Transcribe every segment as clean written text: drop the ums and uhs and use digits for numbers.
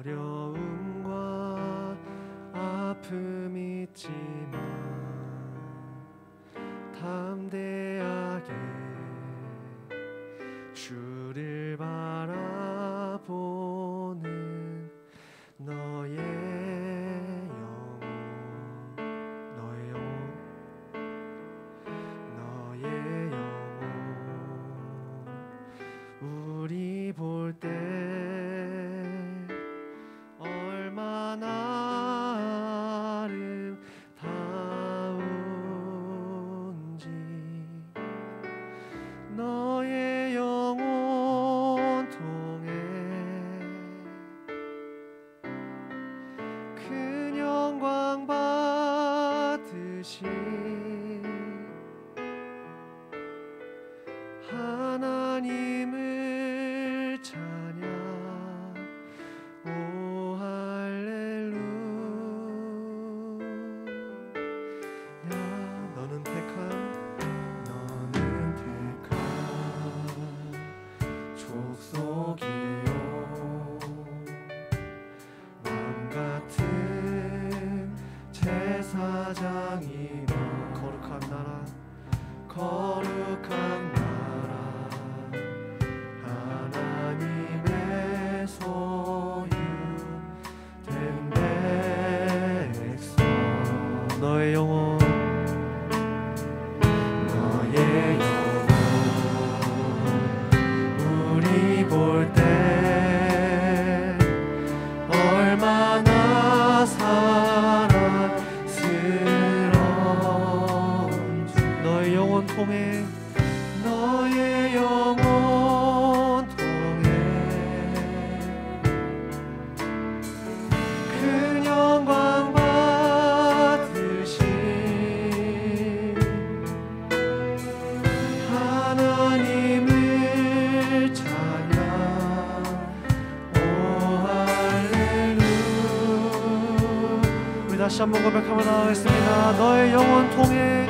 어려움과 아픔이 있지만 담대하게 주를 바라보는 너의 영혼, 우리 볼 때 얼마나 아름다운지 너의 영혼 통해 큰 영광 받으시 하나님을 찬양. 오 할렐루야. 너는 택한 족속이요 왕 같은 제사장이며 거룩한 나라 하나님의 소유된 백성. 너의 영혼 우리 볼 때 얼마나 사랑스러운 주. 너의 영혼 통해 큰 영광 받으시 하나님을 찬양. 오 할렐루야. 우리 다시 한번 고백하며 나가겠습니다. 너의 영혼 통해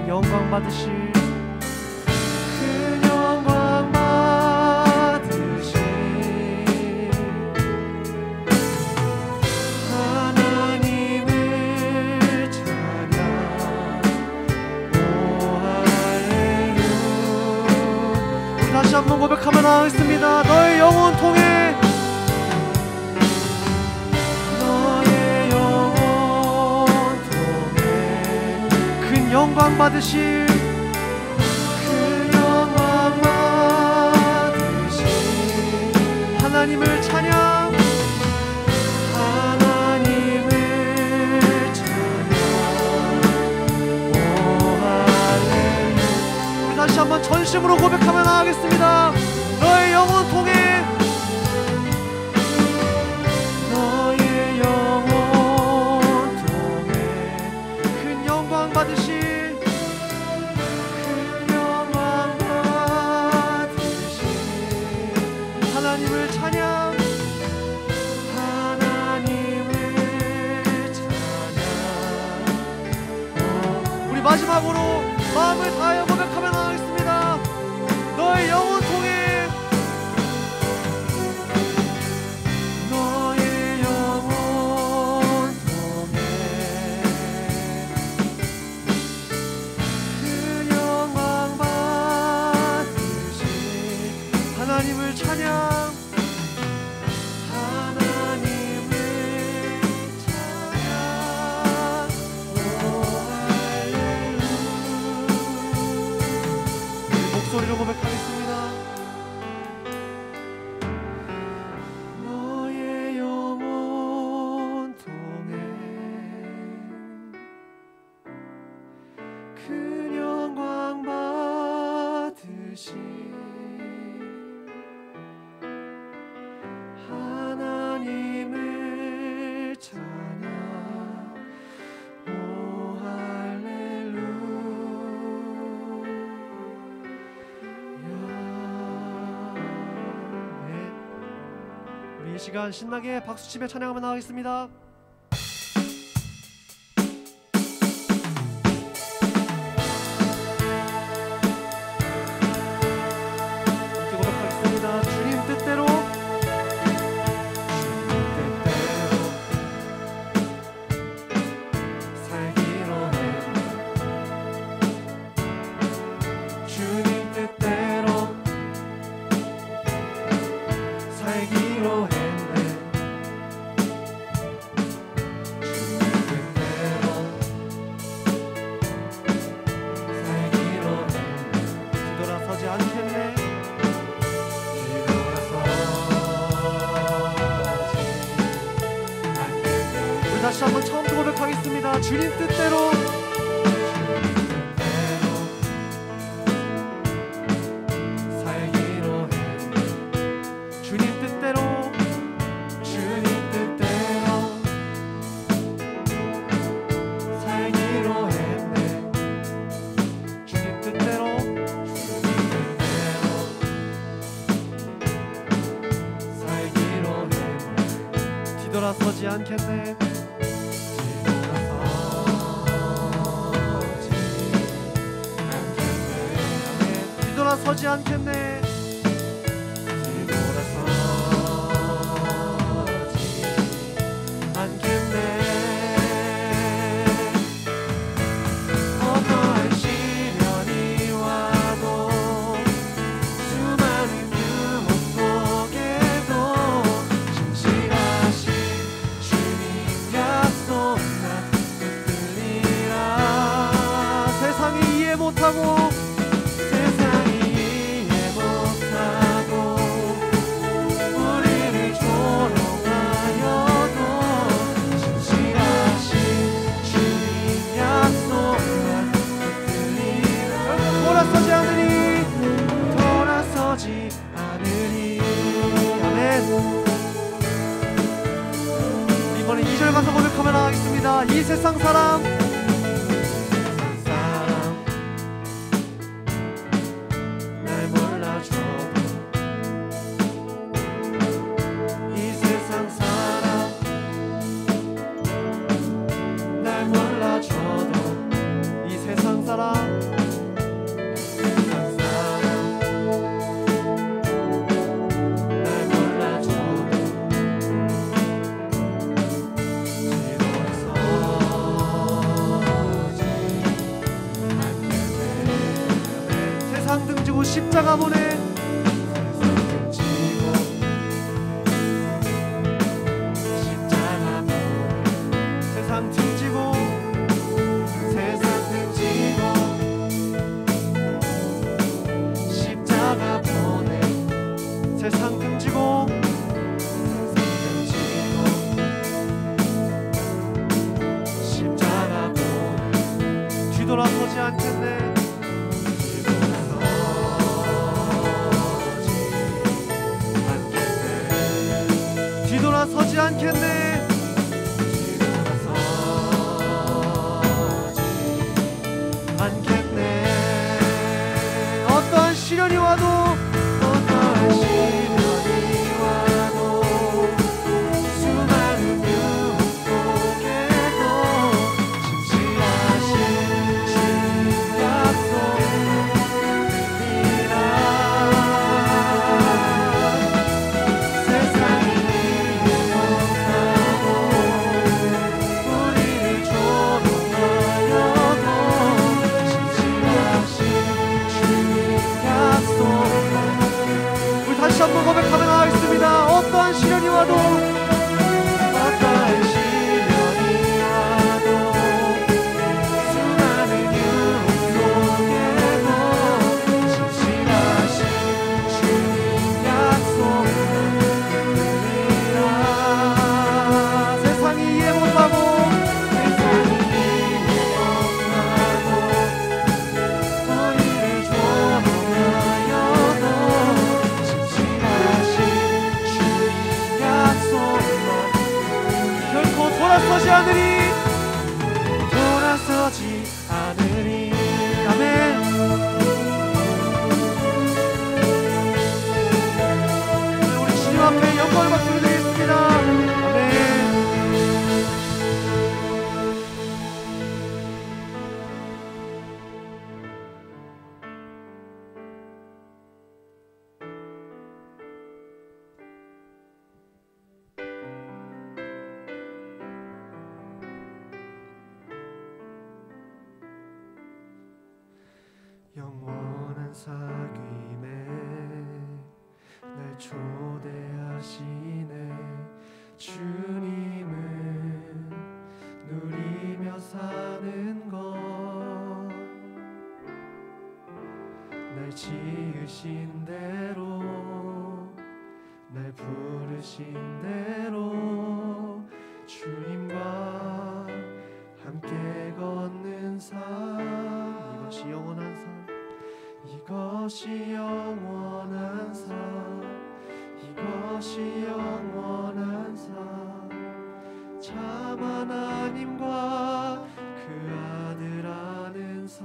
영광 받으시 큰 영광 받으시 하나님을 찬양. 오 할렐루야. 우리 다시 한번 고백하며 나가겠습니다. 너의 영혼 통해 영광 받으실 그 영광 받으실 하나님을 찬양. 하나님을 찬양. 오 할렐루야. 우리 다시 한번 전심으로 고백하며 나가겠습니다. 너의 영혼 통해 너의 영혼 통해 큰 영광 받으실 하나님을 찬양. 하나님을 찬양. 우리 마지막으로 마음을 다하여 고백하며 나가겠습니다. 너의 영혼 통해 너의 영혼 통해 그 영광 받으시 하나님을 찬양. 목소리로 고백하겠습니다. 너의 영혼 통해 큰 영광 받으시 하나님을 찬양. 오 할렐루야. 이 시간 신나게 박수치며 찬양하며 나가겠습니다. 다시 한번 처음부터 고백하겠습니다. 주님 뜻대로 살기로 했네. 주님 뜻대로 살기로 했네. 주님 뜻대로 살기로 했네. 뒤돌아서지 않겠네. 뒤돌아서지 않겠네. 어떠한 시련이 와도 수많은 유혹 속에도 진실하신 주님 약속 난 붙들리라. 세상이 이해 못하고 우리를 조롱하여도 진실하신 주님 약속 난 붙들리라. 돌아서지 않으리. 돌아서지 않으리. 아멘. 이번에 2절 가서 고백하며 나가겠습니다. 이 세상 사람 날 몰라줘도 이 세상 사람 날 몰라줘도 이 세상 사람 날 몰라줘도 세상 등지고 십자가 보내. 세상 등지고 십자가 보내. 세상 등지고 십자가 보내. 뒤돌아서지 않겠네. 뒤돌아서지 않겠네. 어떠한 시련이 와도 수많은 유혹 속에도 진실하신 주님 약속 믿으리라. 세상이 이해 못하고 우리를 조롱하여도 진실하신 우리 다시 한번 고백하며 나가겠습니다. 어떠한 시련이 와도 어떠한 시련이 와도 수많은 유혹 속에도 진실하신 주님 약속 믿으리라. 세상이 이해 못하고 우리를 조롱하여도 결코 돌아서지 않으리. 돌아서지 않으리. 아멘. 우리 주님 앞에 영광을 박수를 드리겠습니다. 아멘. 영원한 사귐에 날 초대하시네. 주님을 누리며 사는 것 날 지으신 대로 날 부르신 대로 주님과 함께 걷는 삶, 이것이 영원한 삶, 이것이 영원한 삶, 이것이 영원한 삶. 참 하나님과 그 아들 아는 삶,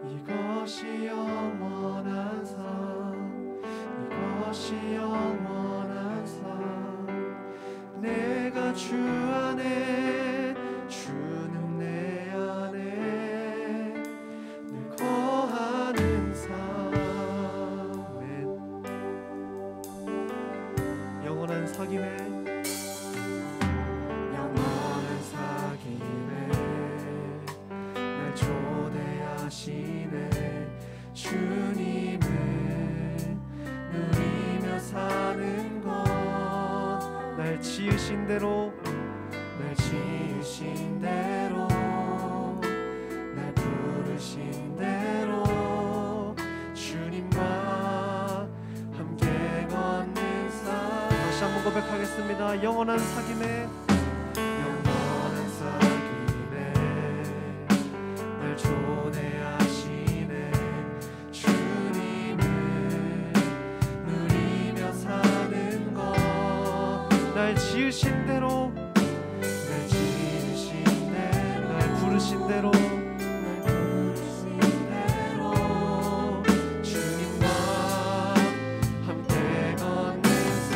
이것이 영원한 삶, 이것이 영원한 삶. 내가 주 안에, 주는 내 안에 늘 거하는 삶. 영원한 사귐에, 영원한 사귐에 날 초대하시네. 주님을 누리며 사는 것, 날 지으신 대로, 날 지으신 대로, 날 부르신 대로 주님과 함께 걷는 삶. 다시 한번 고백하겠습니다. 영원한 사귐에, 영원한 사귐에 날 초대하시네. 주님을 누리며 사는 것, 날 지으신 대로, 날 지으신 대로, 날 부르신 대로, 날 부르신 대로 주님과 함께 걷는 삶.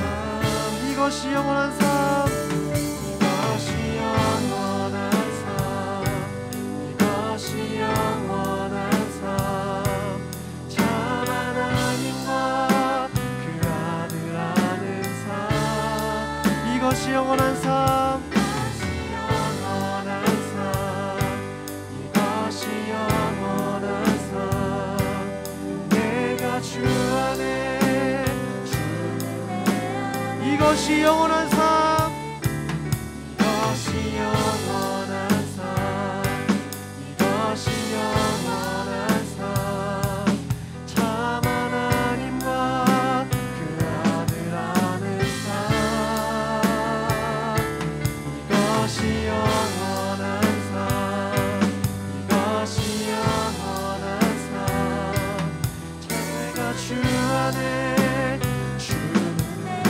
이것이 영원한 삶, 이것이 영원한 삶, 이것이 영원한 삶. 참 하나님과 그 아들 아는 삶, 이것이 영원한 삶, 영원한 삶, 이것이 영원한 삶. 내가 주 안에, 이것이 영원한 삶, 이것이 영원한 삶, 이것이 영원한 삶. 참 하나님과 그 아들 아는 삶, 이것이 영원한 삶, 이것이 영원한 삶. 내가 주 안에,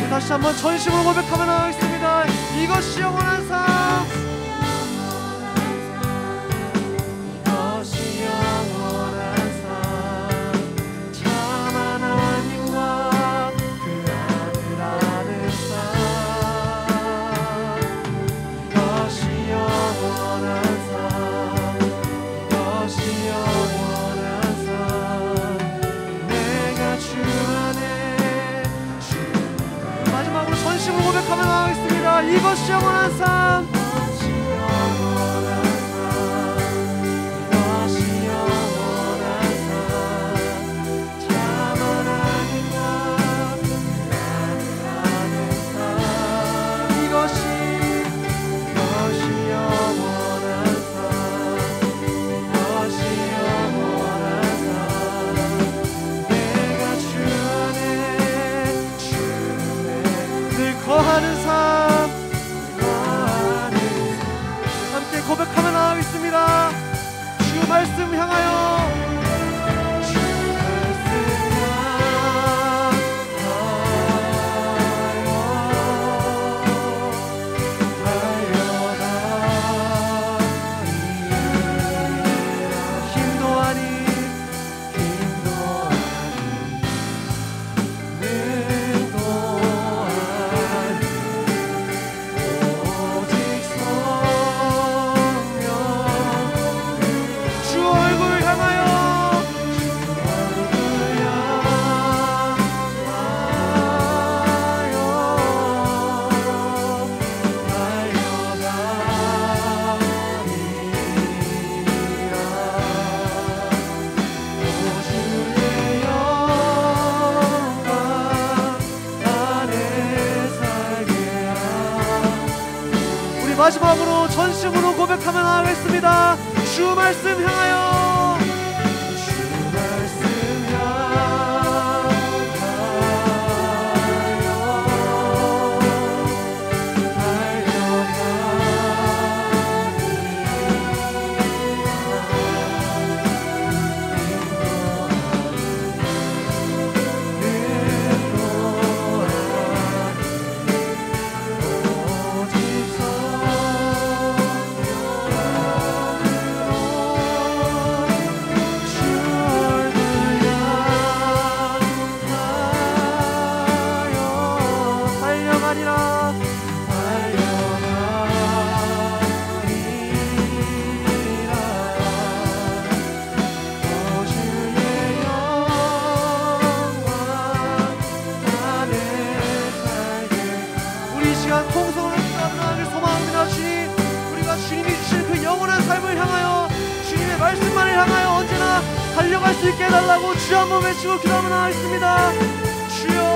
다시 한번 전심으로 고백하며 나가겠습니다. 이것이 영원한 삶, 이것이 영원한 삶. 참 하나님과 그 아들 아는 삶, 이것이 영원한 삶, 이것이 영원한 삶. 내가 주 안에, 마지막으로 전심으로 고백하며 나가겠습니다. 이것이 영원한 삶, 이것이 영원한 삶, 이것이 영원한 삶. 참 하나님과 그 아들 아는 삶, 이것이 영원한 삶, 이것이 영원한 삶. 내가 주 안에, 거하는 삶, 함께 고백하며 나가겠습니다. 주 말씀 향하여, 주 말씀 힘도하니 마지막으로 전심으로 고백하며 나가겠습니다. 주 말씀 향하여, 주 말씀 향하여 나아갈 수 있게 해달라고 주여 한번 외치고 기도하며 나아가겠습니다. 주여.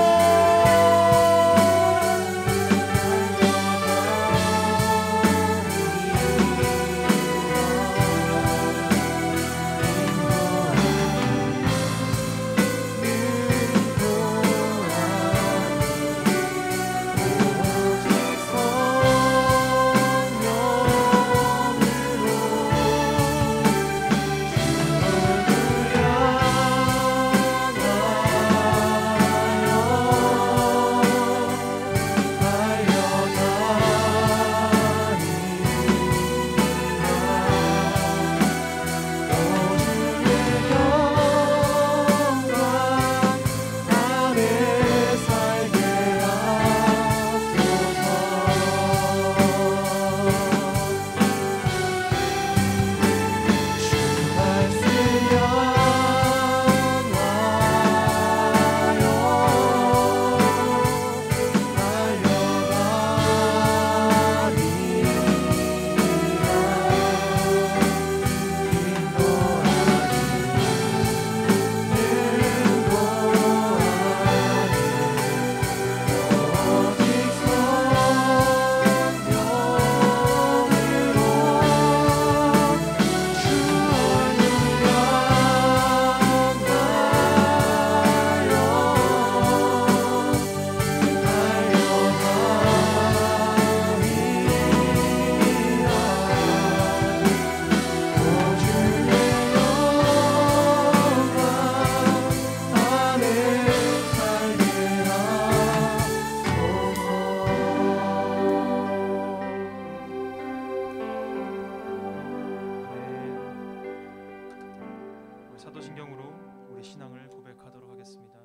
사도신경으로 우리 신앙을 고백하도록 하겠습니다.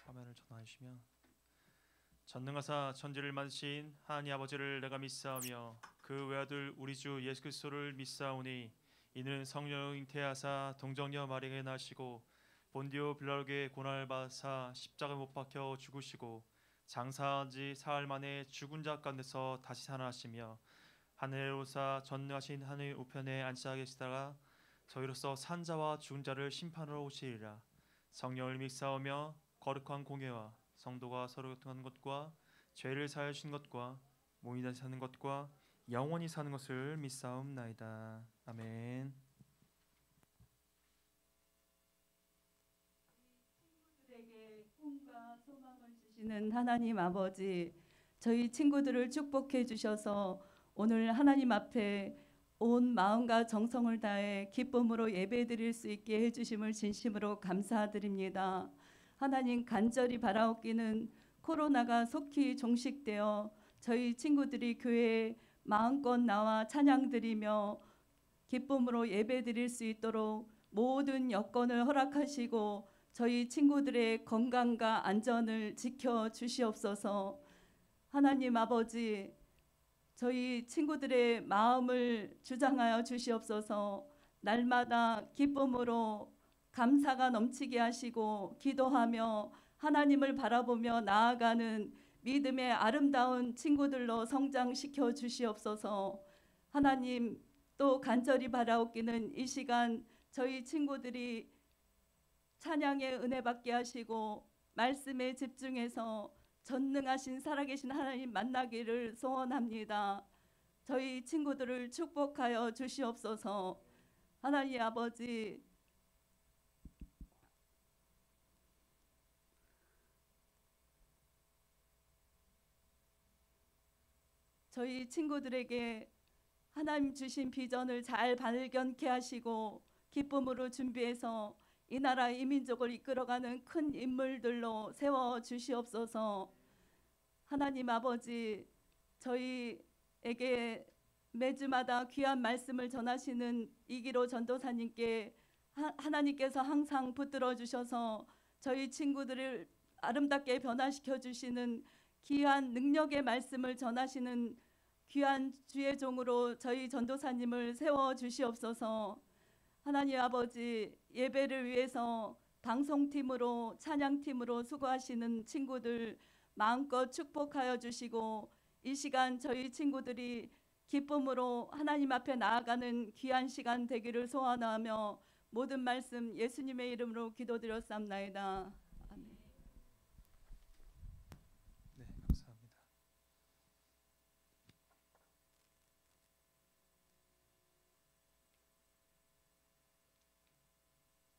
화면을 전환해주시면 전능하사 천지를 만드신 하나님 아버지를 내가 믿사오며 그 외아들 우리 주 예수 그리스도를 믿사오니 이는 성령 잉태하사 동정녀 마리아에게 나시고 본디오 빌라에게 고난을 받으사 십자가에 못 박혀 죽으시고 장사한 지 사흘 만에 죽은 자 가운데서 다시 살아나시며 하늘에 오사 전능하신 하늘 우편에 앉아 계시다가 저희로서 산 자와 죽은 자를 심판하러 오시리라. 성령을 믿사오며 거룩한 공예와 성도가 서로 교통하는 것과 죄를 사하여 주신 것과 몸이 다시 사는 것과 영원히 사는 것을 믿사옵나이다. 아멘. 친구들에게 꿈과 소망을 주시는 하나님 아버지, 저희 친구들을 축복해 주셔서 오늘 하나님 앞에 온 마음과 정성을 다해 기쁨으로 예배드릴 수 있게 해주심을 진심으로 감사드립니다. 하나님, 간절히 바라옵기는 코로나가 속히 종식되어 저희 친구들이 교회에 마음껏 나와 찬양드리며 기쁨으로 예배드릴 수 있도록 모든 여건을 허락하시고 저희 친구들의 건강과 안전을 지켜 주시옵소서. 하나님 아버지, 저희 친구들의 마음을 주장하여 주시옵소서. 날마다 기쁨으로 감사가 넘치게 하시고 기도하며 하나님을 바라보며 나아가는 믿음의 아름다운 친구들로 성장시켜 주시옵소서. 하나님, 또 간절히 바라옵기는 이 시간 저희 친구들이 찬양의 은혜 받게 하시고 말씀에 집중해서 전능하신 살아계신 하나님 만나기를 소원합니다. 저희 친구들을 축복하여 주시옵소서. 하나님 아버지, 저희 친구들에게 하나님 주신 비전을 잘 발견케 하시고 기쁨으로 준비해서 이 나라 이 민족을 이끌어가는 큰 인물들로 세워 주시옵소서. 하나님 아버지, 저희에게 매주마다 귀한 말씀을 전하시는 이기로 전도사님께 하나님께서 항상 붙들어 주셔서 저희 친구들을 아름답게 변화시켜 주시는 귀한 능력의 말씀을 전하시는 귀한 주의 종으로 저희 전도사님을 세워 주시옵소서. 하나님 아버지, 예배를 위해서 방송팀으로 찬양팀으로 수고하시는 친구들 마음껏 축복하여 주시고 이 시간 저희 친구들이 기쁨으로 하나님 앞에 나아가는 귀한 시간 되기를 소원하며 모든 말씀 예수님의 이름으로 기도드렸사옵나이다. 아멘. 네, 감사합니다.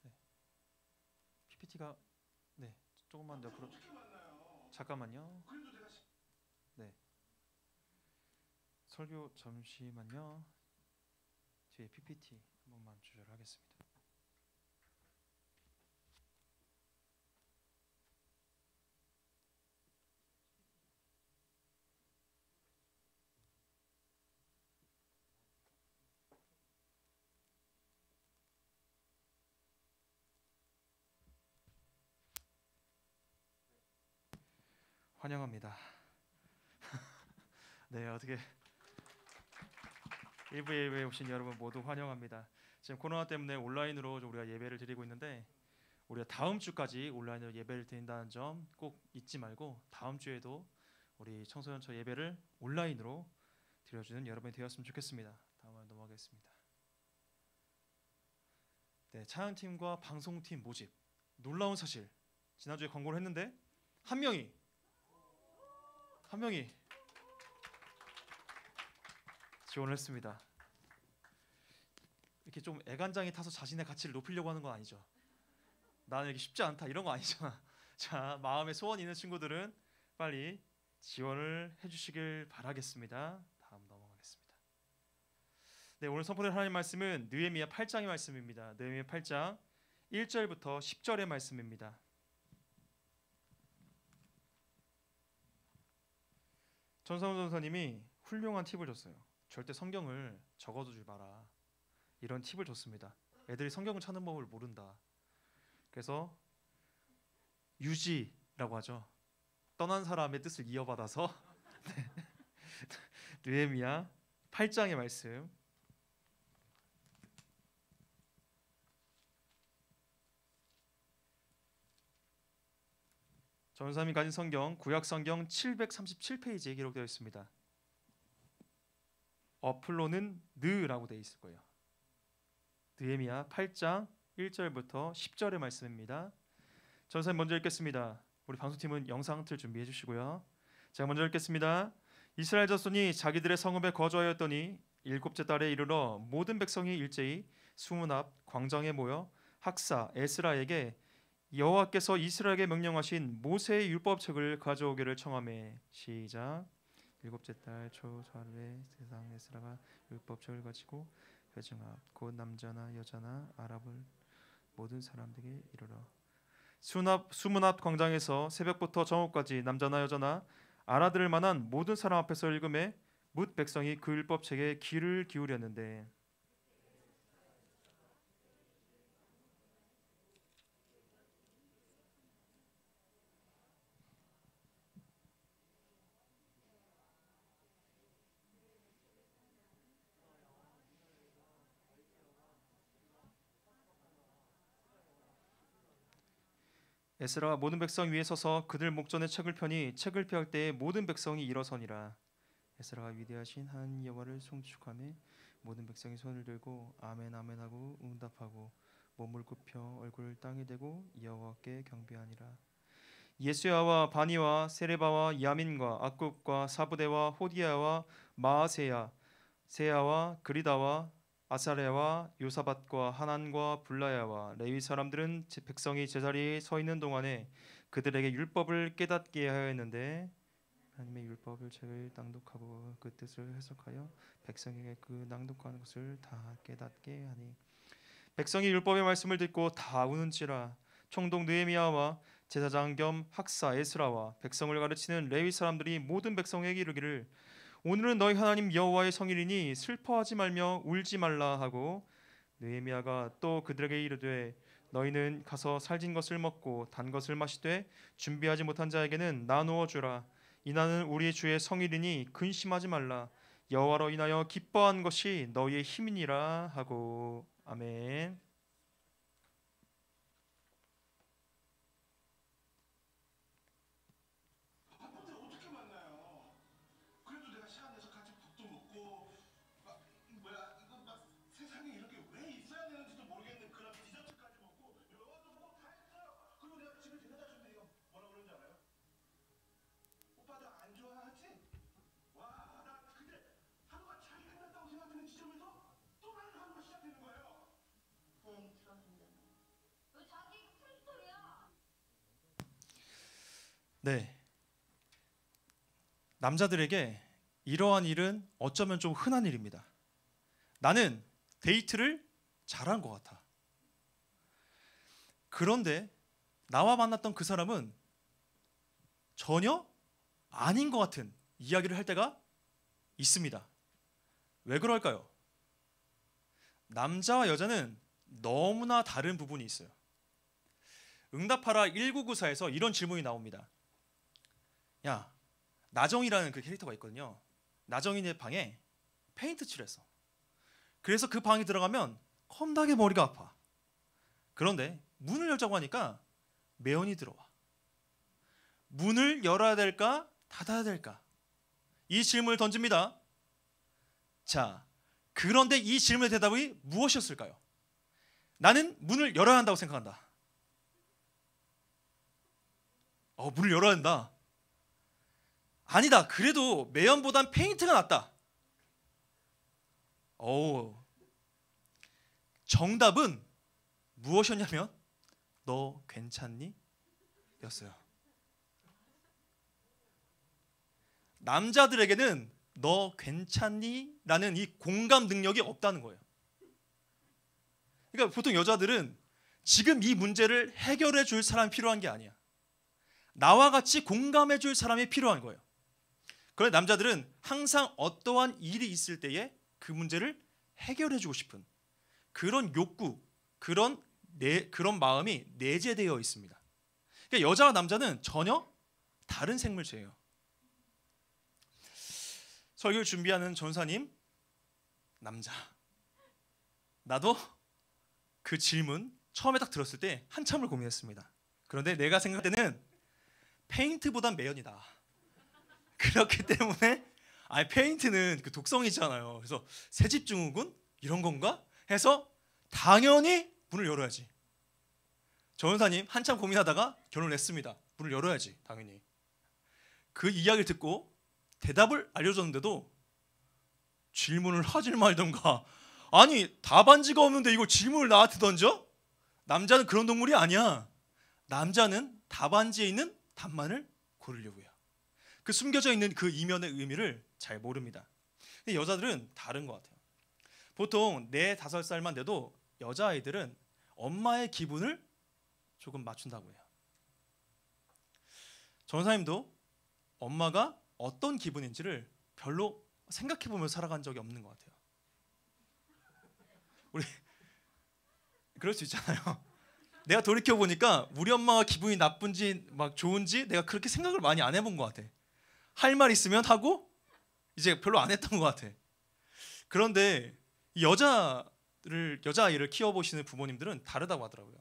네, PPT가 네, 조금만 더 앞으로. 잠깐만요. 네, 설교 잠시만요. 뒤에 PPT 한 번만 조절하겠습니다. 환영합니다. 네, 어떻게 일부 예배에 오신 여러분 모두 환영합니다. 지금 코로나 때문에 온라인으로 우리가 예배를 드리고 있는데 우리가 다음 주까지 온라인으로 예배를 드린다는 점 꼭 잊지 말고 다음 주에도 우리 청소년처 예배를 온라인으로 드려주는 여러분이 되었으면 좋겠습니다. 다음으로 넘어가겠습니다. 네, 찬양팀과 방송팀 모집. 놀라운 사실. 지난주에 광고를 했는데 한 명이 지원을 했습니다. 이렇게 좀 애간장이 타서 자신의 가치를 높이려고 하는 건 아니죠. 나는 이게 쉽지 않다 이런 거 아니잖아. 자, 마음에 소원 있는 친구들은 빨리 지원을 해주시길 바라겠습니다. 다음 넘어가겠습니다. 네, 오늘 선포될 하나님 말씀은 느헤미야 8장의 말씀입니다. 느헤미야 8장 1절부터 10절의 말씀입니다. 전성훈 전사님이 훌륭한 팁을 줬어요. 절대 성경을 적어두지 마라. 이런 팁을 줬습니다. 애들이 성경을 찾는 법을 모른다. 그래서 유지라고 하죠. 떠난 사람의 뜻을 이어받아서 느헤미야 8장의 말씀 전사님이 가진 성경 구약 성경 737페이지에 기록되어 있습니다. 어플로는 느라고 되어 있을 거예요. 느헤미야 8장 1절부터 10절의 말씀입니다. 전사님 먼저 읽겠습니다. 우리 방송팀은 영상 틀 준비해 주시고요. 제가 먼저 읽겠습니다. 이스라엘 자손이 자기들의 성읍에 거주하였더니 일곱째 달에 이르러 모든 백성이 일제히 수문 앞 광장에 모여 학사 에스라에게 여호와께서 이스라엘에게 명령하신 모세의 율법책을 가져오기를 청하매. 시작. 일곱째 달 초 사흘에 세상 에스라가 율법책을 가지고 회중 앞 곧 남자나 여자나 아랍을 모든 사람들에게 이르러 수문 앞 광장에서 새벽부터 정오까지 남자나 여자나 알아들을 만한 모든 사람 앞에서 읽음에 뭇 백성이 그 율법책에 귀를 기울였는데 에스라가 모든 백성 위에 서서 그들 목전에 책을 펴니 책을 펼 때에 모든 백성이 일어서니라. 에스라가 위대하신 한 여호와를 송축하며 모든 백성이 손을 들고 아멘 아멘 하고 응답하고 몸을 굽혀 얼굴을 땅에 대고 여호와께 경배하니라. 예수야와 바니와 세레바와 야민과 악굽과 사부대와 호디야와 마아세야 세야와 그리다와 아사레와 요사밧과 하난과 블라야와 레위 사람들은 백성이 제자리에 서 있는 동안에 그들에게 율법을 깨닫게 하였는데 하나님의 율법을 책을 낭독하고 그 뜻을 해석하여 백성에게 그 낭독하는 것을 다 깨닫게 하니 백성이 율법의 말씀을 듣고 다 우는지라. 총독 느헤미야와 제사장 겸 학사 에스라와 백성을 가르치는 레위 사람들이 모든 백성에게 이르기를 오늘은 너희 하나님 여호와의 성일이니 슬퍼하지 말며 울지 말라 하고 느헤미야가 또 그들에게 이르되 너희는 가서 살진 것을 먹고 단 것을 마시되 준비하지 못한 자에게는 나누어 주라. 이나는 우리 주의 성일이니 근심하지 말라. 여호와로 인하여 기뻐한 것이 너희의 힘이니라 하고. 아멘. 어떻게 만나요? 그래도 내가 시간 내서 같이 밥도 먹고 네, 남자들에게 이러한 일은 어쩌면 좀 흔한 일입니다. 나는 데이트를 잘한 것 같아. 그런데 나와 만났던 그 사람은 전혀 아닌 것 같은 이야기를 할 때가 있습니다. 왜 그럴까요? 남자와 여자는 너무나 다른 부분이 있어요. 응답하라 1994에서 이런 질문이 나옵니다. 야, 나정이라는 그 캐릭터가 있거든요. 나정이네 방에 페인트 칠했어. 그래서 그 방에 들어가면 겁나게 머리가 아파. 그런데 문을 열자고 하니까 매연이 들어와. 문을 열어야 될까 닫아야 될까? 이 질문을 던집니다. 자, 그런데 이 질문의 대답이 무엇이었을까요? 나는 문을 열어야 한다고 생각한다. 문을 열어야 한다. 아니다. 그래도 매연보단 페인트가 낫다. 정답은 무엇이었냐면 너 괜찮니? 였어요. 남자들에게는 너 괜찮니? 라는 이 공감 능력이 없다는 거예요. 그러니까 보통 여자들은 지금 이 문제를 해결해 줄 사람이 필요한 게 아니야. 나와 같이 공감해 줄 사람이 필요한 거예요. 그런데 남자들은 항상 어떠한 일이 있을 때에 그 문제를 해결해 주고 싶은 그런 욕구, 그런 마음이 내재되어 있습니다. 그러니까 여자와 남자는 전혀 다른 생물체예요. 설교를 준비하는 전사님, 남자. 나도 그 질문 처음에 딱 들었을 때 한참을 고민했습니다. 그런데 내가 생각할 때는 페인트보단 매연이다. 그렇기 때문에 페인트는 그 독성이 있잖아요. 그래서 새집증후군 이런 건가 해서 당연히 문을 열어야지. 전사님 한참 고민하다가 결론을 냈습니다. 문을 열어야지 당연히. 그 이야기를 듣고 대답을 알려줬는데도 질문을 하질 말던가. 아니 답안지가 없는데 이거 질문을 나한테 던져? 남자는 그런 동물이 아니야. 남자는 답안지에 있는 답만을 고르려고 해요. 그 숨겨져 있는 그 이면의 의미를 잘 모릅니다. 근데 여자들은 다른 것 같아요. 보통 4, 5살만 돼도 여자아이들은 엄마의 기분을 조금 맞춘다고 해요. 전사님도 엄마가 어떤 기분인지를 별로 생각해보며 살아간 적이 없는 것 같아요. 우리 그럴 수 있잖아요. 내가 돌이켜보니까 우리 엄마가 기분이 나쁜지 막 좋은지 내가 그렇게 생각을 많이 안 해본 것 같아. 할 말 있으면 하고 이제 별로 안 했던 것 같아. 그런데 여자아이를 키워보시는 부모님들은 다르다고 하더라고요.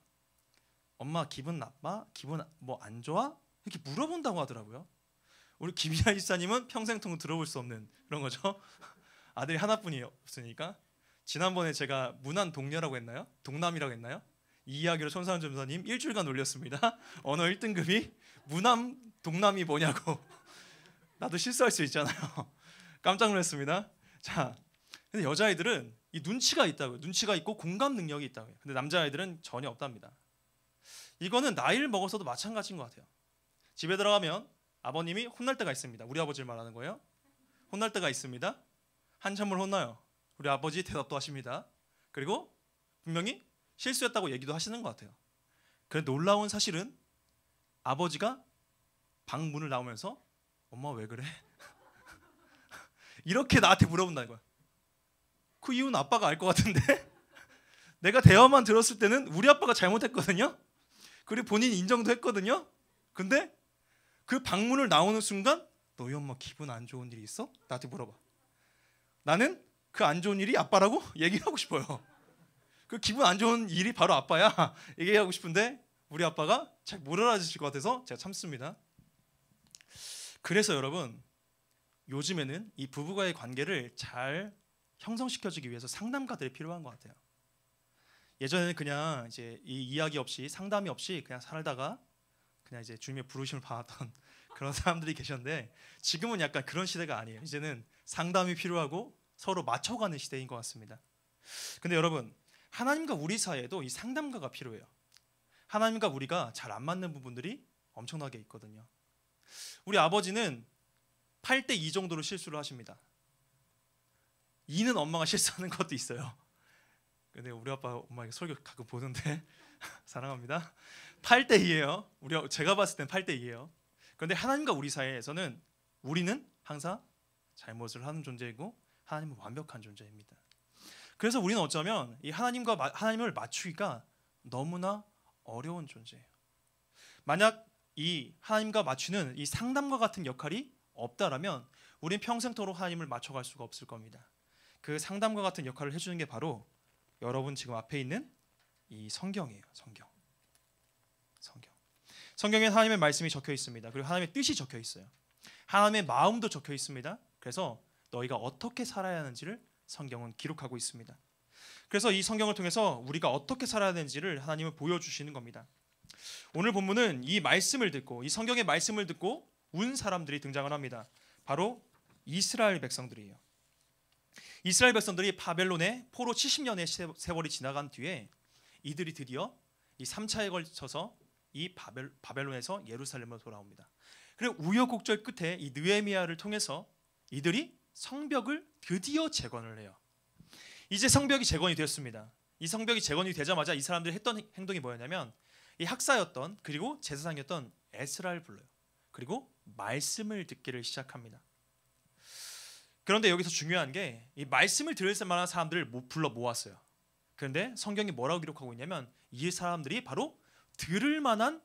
엄마 기분 나빠? 기분 뭐 안 좋아? 이렇게 물어본다고 하더라고요. 우리 김희아 집사님은 평생 통으로 들어볼 수 없는 그런 거죠. 아들이 하나뿐이 없으니까. 지난번에 제가 문안 동녀라고 했나요? 동남이라고 했나요? 이 이야기로 손상훈 전사님 일주일간 놀렸습니다. 언어 1등급이 문안 동남이 뭐냐고. 나도 실수할 수 있잖아요. 깜짝 놀랐습니다. 자, 근데 여자아이들은 이 눈치가 있다고요. 눈치가 있고 공감 능력이 있다고요. 근데 남자아이들은 전혀 없답니다. 이거는 나이를 먹어서도 마찬가지인 것 같아요. 집에 들어가면 아버님이 혼날 때가 있습니다. 우리 아버지를 말하는 거예요. 혼날 때가 있습니다. 한참을 혼나요. 우리 아버지 대답도 하십니다. 그리고 분명히 실수했다고 얘기도 하시는 것 같아요. 그런데 놀라운 사실은 아버지가 방 문을 나오면서 엄마 왜 그래? 이렇게 나한테 물어본다는 거야. 그 이유는 아빠가 알 것 같은데 내가 대화만 들었을 때는 우리 아빠가 잘못했거든요. 그리고 본인 인정도 했거든요. 근데 그 방문을 나오는 순간 너희 엄마 기분 안 좋은 일이 있어? 나한테 물어봐. 나는 그 안 좋은 일이 아빠라고 얘기하고 싶어요. 그 기분 안 좋은 일이 바로 아빠야 얘기하고 싶은데 우리 아빠가 잘 못 알아주실 것 같아서 제가 참습니다. 그래서 여러분 요즘에는 이 부부와의 관계를 잘 형성시켜주기 위해서 상담가들이 필요한 것 같아요. 예전에는 그냥 이제 이 이야기 없이 상담이 없이 그냥 살다가 그냥 이제 주님의 부르심을 받았던 그런 사람들이 계셨는데 지금은 약간 그런 시대가 아니에요. 이제는 상담이 필요하고 서로 맞춰가는 시대인 것 같습니다. 근데 여러분 하나님과 우리 사이에도 이 상담가가 필요해요. 하나님과 우리가 잘 안 맞는 부분들이 엄청나게 있거든요. 우리 아버지는 8대 2 정도로 실수를 하십니다. 2는 엄마가 실수하는 것도 있어요. 근데 우리 아빠 엄마 설교 가끔 보는데 사랑합니다. 8대 2예요. 제가 봤을 땐 8대 2예요. 그런데 하나님과 우리 사이에서는 우리는 항상 잘못을 하는 존재이고 하나님은 완벽한 존재입니다. 그래서 우리는 어쩌면 이 하나님을 맞추기가 너무나 어려운 존재예요. 만약 이 하나님과 맞추는 이 상담과 같은 역할이 없다라면 우린 평생토록 하나님을 맞춰갈 수가 없을 겁니다. 그 상담과 같은 역할을 해주는 게 바로 여러분 지금 앞에 있는 이 성경이에요. 성경. 성경에 하나님의 말씀이 적혀 있습니다. 그리고 하나님의 뜻이 적혀 있어요. 하나님의 마음도 적혀 있습니다. 그래서 너희가 어떻게 살아야 하는지를 성경은 기록하고 있습니다. 그래서 이 성경을 통해서 우리가 어떻게 살아야 되는지를 하나님은 보여주시는 겁니다. 오늘 본문은 이 말씀을 듣고 이 성경의 말씀을 듣고 운 사람들이 등장을 합니다. 바로 이스라엘 백성들이에요. 이스라엘 백성들이 바벨론의 포로 70년의 세월이 지나간 뒤에 이들이 드디어 이 3차에 걸쳐서 이 바벨론에서 예루살렘으로 돌아옵니다. 그리고 우여곡절 끝에 이 느헤미야를 통해서 이들이 성벽을 드디어 재건을 해요. 이제 성벽이 재건이 되었습니다. 이 성벽이 재건이 되자마자 이 사람들이 했던 행동이 뭐였냐면 이 학사였던 그리고 제사장이었던 에스라를 불러요. 그리고 말씀을 듣기를 시작합니다. 그런데 여기서 중요한 게 이 말씀을 들을 만한 사람들을 불러 모았어요. 그런데 성경이 뭐라고 기록하고 있냐면 이 사람들이 바로 들을 만한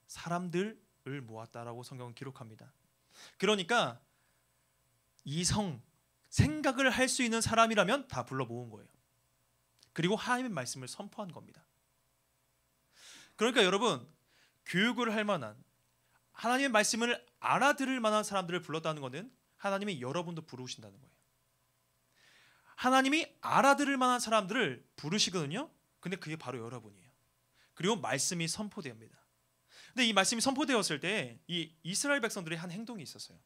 사람들을 모았다라고 성경은 기록합니다. 그러니까 생각을 할 수 있는 사람이라면 다 불러 모은 거예요. 그리고 하나님의 말씀을 선포한 겁니다. 그러니까 여러분, 교육을 할 만한 하나님의 말씀을 알아들을 만한 사람들을 불렀다는 것은 하나님이 여러분도 부르신다는 거예요. 하나님이 알아들을 만한 사람들을 부르시거든요. 근데 그게 바로 여러분이에요. 그리고 말씀이 선포됩니다. 근데 이 말씀이 선포되었을 때 이 이스라엘 백성들이 한 행동이 있었어요.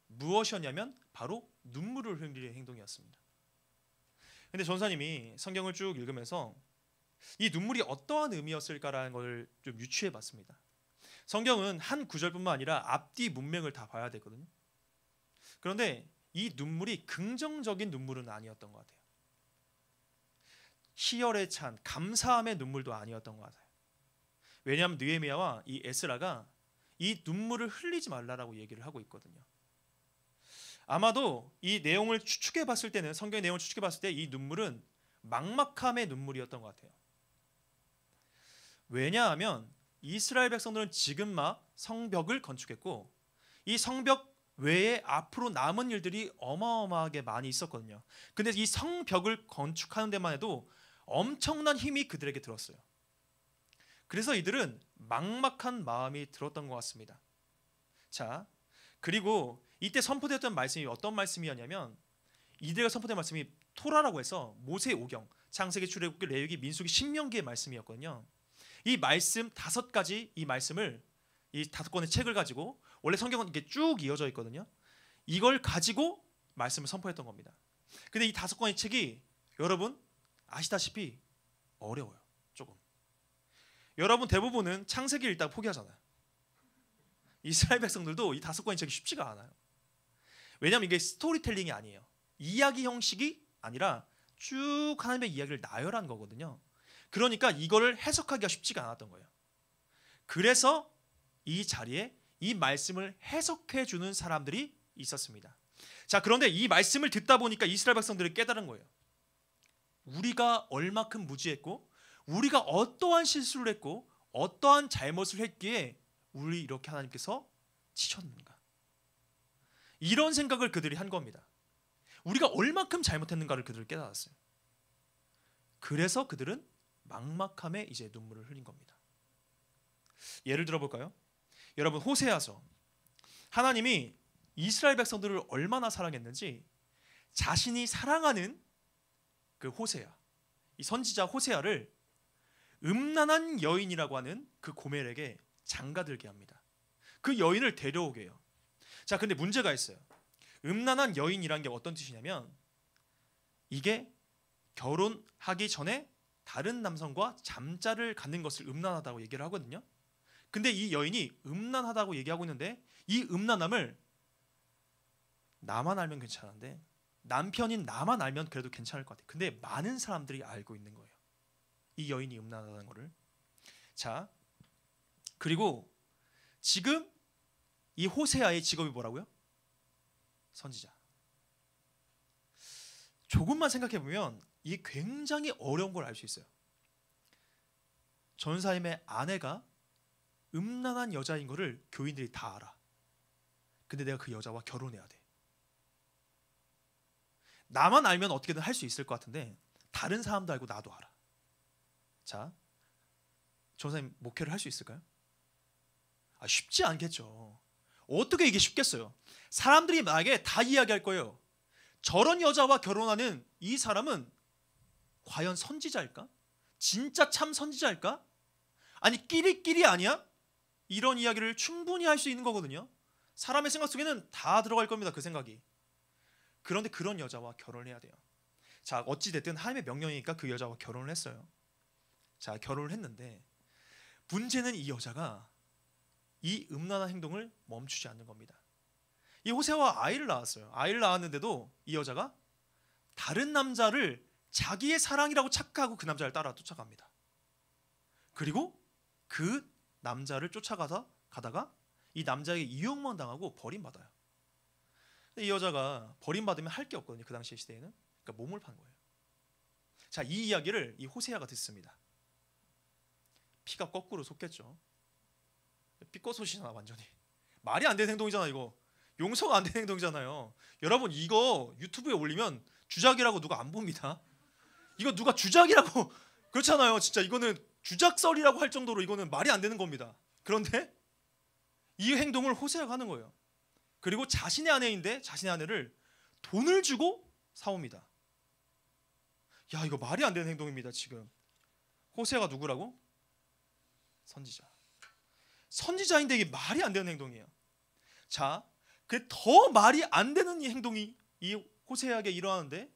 무엇이었냐면 바로 눈물을 흘리는 행동이었습니다. 근데 전사님이 성경을 쭉 읽으면서 이 눈물이 어떠한 의미였을까라는 걸 좀 유추해 봤습니다. 성경은 한 구절뿐만 아니라 앞뒤 문맥을 다 봐야 되거든요. 그런데 이 눈물이 긍정적인 눈물은 아니었던 것 같아요. 희열에 찬 감사함의 눈물도 아니었던 것 같아요. 왜냐하면 느헤미야와 이 에스라가 이 눈물을 흘리지 말라라고 얘기를 하고 있거든요. 아마도 이 내용을 추측해 봤을 때는 성경의 내용을 추측해 봤을 때 이 눈물은 막막함의 눈물이었던 것 같아요. 왜냐하면 이스라엘 백성들은 지금 막 성벽을 건축했고 이 성벽 외에 앞으로 남은 일들이 어마어마하게 많이 있었거든요. 근데 이 성벽을 건축하는 데만 해도 엄청난 힘이 그들에게 들었어요. 그래서 이들은 막막한 마음이 들었던 것 같습니다. 자, 그리고 이때 선포되었던 말씀이 어떤 말씀이었냐면 이들에게 선포된 말씀이 토라라고 해서 모세 오경, 창세기, 출애굽기, 레위기, 민수기, 신명기의 말씀이었거든요. 이 말씀 5가지 이 말씀을 이 5권의 책을 가지고 원래 성경은 이렇게 쭉 이어져 있거든요. 이걸 가지고 말씀을 선포했던 겁니다. 근데 이 5권의 책이 여러분 아시다시피 어려워요. 조금. 여러분 대부분은 창세기 읽다가 포기하잖아요. 이스라엘 백성들도 이 5권의 책이 쉽지가 않아요. 왜냐하면 이게 스토리텔링이 아니에요. 이야기 형식이 아니라 쭉 하나님의 이야기를 나열한 거거든요. 그러니까 이거를 해석하기가 쉽지가 않았던 거예요. 그래서 이 자리에 이 말씀을 해석해 주는 사람들이 있었습니다. 자, 그런데 이 말씀을 듣다 보니까 이스라엘 백성들이 깨달은 거예요. 우리가 얼마큼 무지했고 우리가 어떠한 실수를 했고 어떠한 잘못을 했기에 우리 이렇게 하나님께서 치셨는가. 이런 생각을 그들이 한 겁니다. 우리가 얼마큼 잘못했는가를 그들이 깨달았어요. 그래서 그들은 막막함에 이제 눈물을 흘린 겁니다. 예를 들어 볼까요? 여러분 호세아서 하나님이 이스라엘 백성들을 얼마나 사랑했는지 자신이 사랑하는 그 호세아, 이 선지자 호세아를 음란한 여인이라고 하는 그 고멜에게 장가들게 합니다. 그 여인을 데려오게 해요. 자, 근데 문제가 있어요. 음란한 여인이란 게 어떤 뜻이냐면 이게 결혼하기 전에 다른 남성과 잠자를 갖는 것을 음란하다고 얘기를 하거든요. 근데 이 여인이 음란하다고 얘기하고 있는데 이 음란함을 나만 알면 괜찮은데 남편인 나만 알면 그래도 괜찮을 것 같아요. 근데 많은 사람들이 알고 있는 거예요. 이 여인이 음란하다는 거를. 자, 그리고 지금 이 호세아의 직업이 뭐라고요? 선지자. 조금만 생각해 보면 이게 굉장히 어려운 걸 알 수 있어요. 전사님의 아내가 음란한 여자인 거를 교인들이 다 알아. 근데 내가 그 여자와 결혼해야 돼. 나만 알면 어떻게든 할 수 있을 것 같은데 다른 사람도 알고 나도 알아. 자, 전사님 목회를 할 수 있을까요? 쉽지 않겠죠. 어떻게 이게 쉽겠어요? 사람들이 나에게 다 이야기할 거예요. 저런 여자와 결혼하는 이 사람은 과연 선지자일까? 진짜 참 선지자일까? 아니 끼리끼리 아니야? 이런 이야기를 충분히 할 수 있는 거거든요. 사람의 생각 속에는 다 들어갈 겁니다. 그 생각이. 그런데 그런 여자와 결혼을 해야 돼요. 자, 어찌됐든 하나님의 명령이니까 그 여자와 결혼을 했어요. 자, 결혼을 했는데 문제는 이 여자가 이 음란한 행동을 멈추지 않는 겁니다. 이 호세아와 아이를 낳았어요. 아이를 낳았는데도 이 여자가 다른 남자를 자기의 사랑이라고 착각하고 그 남자를 따라 쫓아갑니다. 그리고 그 남자를 쫓아가다가 이 남자에게 이용만 당하고 버림받아요. 이 여자가 버림받으면 할 게 없거든요. 그 당시 시대에는. 그러니까 몸을 판 거예요. 자, 이 이야기를 이 호세아가 듣습니다. 피가 거꾸로 솟겠죠. 삐꼬소시나 완전히. 말이 안 되는 행동이잖아 이거. 용서가 안 되는 행동이잖아요. 여러분 이거 유튜브에 올리면 주작이라고 누가 안 봅니다. 이거 누가 주작이라고 그렇잖아요. 진짜 이거는 주작설이라고 할 정도로 이거는 말이 안 되는 겁니다. 그런데 이 행동을 호세아가 하는 거예요. 그리고 자신의 아내인데 자신의 아내를 돈을 주고 사옵니다. 야, 이거 말이 안 되는 행동입니다. 지금 호세아가 누구라고? 선지자. 선지자인데 이게 말이 안 되는 행동이에요. 자, 그 더 말이 안 되는 이 행동이 이 호세아에게 일어나는데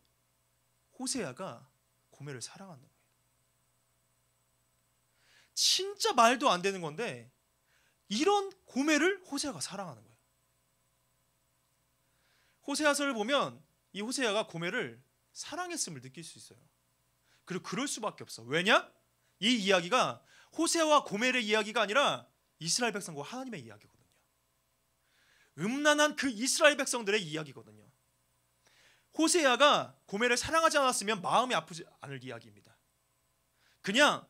호세아가 고멜을 사랑하는 거예요. 진짜 말도 안 되는 건데 이런 고멜을 호세아가 사랑하는 거예요. 호세아서를 보면 이 호세아가 고멜을 사랑했음을 느낄 수 있어요. 그리고 그럴 수밖에 없어. 왜냐? 이 이야기가 호세아와 고멜의 이야기가 아니라 이스라엘 백성과 하나님의 이야기거든요. 음란한 그 이스라엘 백성들의 이야기거든요. 호세아가 고멜을 사랑하지 않았으면 마음이 아프지 않을 이야기입니다. 그냥